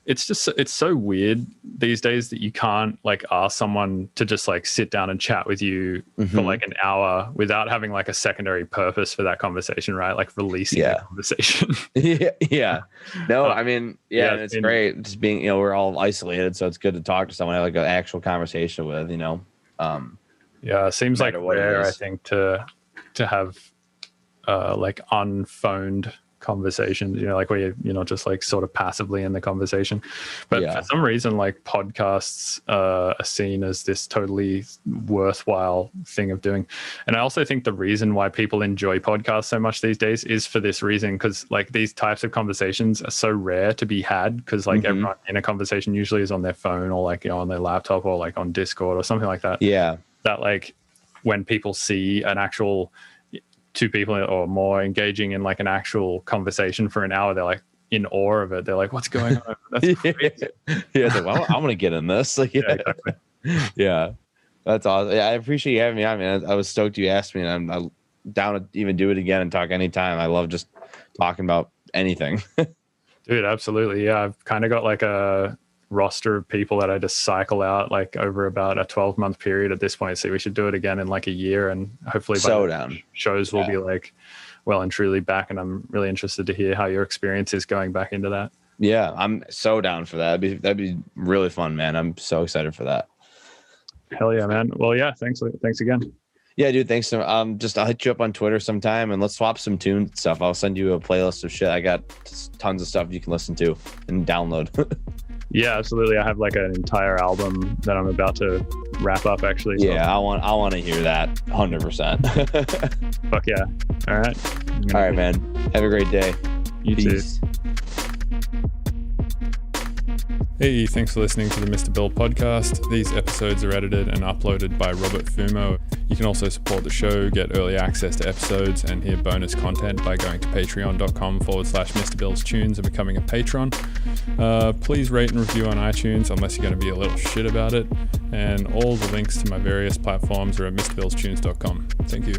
it's so weird these days that you can't like ask someone to just like sit down and chat with you for like an hour without having like a secondary purpose for that conversation, right? Like releasing the conversation. Yeah. No, I mean, it's great just being, we're all isolated, so it's good to talk to someone, have like an actual conversation with, it seems like rare, I think, to have like unphoned conversations, like where you're not just like sort of passively in the conversation. But for some reason, like podcasts are seen as this totally worthwhile thing of doing. And I also think the reason why people enjoy podcasts so much these days is for this reason, because like these types of conversations are so rare to be had, because like everyone in a conversation usually is on their phone or like on their laptop or like on Discord or something like that. That like when people see an actual two people or more engaging in like an actual conversation for an hour, they're like in awe of it. They're like, what's going on? That's crazy. It's like, well, I'm gonna get in this. Like, exactly. Yeah, that's awesome. Yeah, I appreciate you having me on, man. I was stoked you asked me, and I'm down to even do it again and talk anytime. I love just talking about anything. Dude, absolutely. Yeah, I've kind of got like a roster of people that I just cycle out like over about a 12-month period at this point. So we should do it again in like a year, and hopefully by shows will be like well and truly back. And I'm really interested to hear how your experience is going back into that. Yeah, I'm so down for that. That'd be really fun, man. I'm so excited for that. Hell yeah, man. Well, yeah, thanks again. Yeah, dude, thanks. I'll hit you up on Twitter sometime and let's swap some tune stuff. I'll send you a playlist of shit. I got tons of stuff you can listen to and download. Yeah, absolutely. I have like an entire album that I'm about to wrap up, actually. So. Yeah, I want to hear that 100%. Fuck yeah. All right. All right, man. Have a great day. You Peace. too. Hey, thanks for listening to the Mr. Bill podcast. These episodes are edited and uploaded by Robert Fumo. You can also support the show, get early access to episodes, and hear bonus content by going to patreon.com/Mr. Bill's Tunes and becoming a patron. Please rate and review on iTunes unless you're going to be a little shit about it. And all the links to my various platforms are at MrBillsTunes.com. Thank you.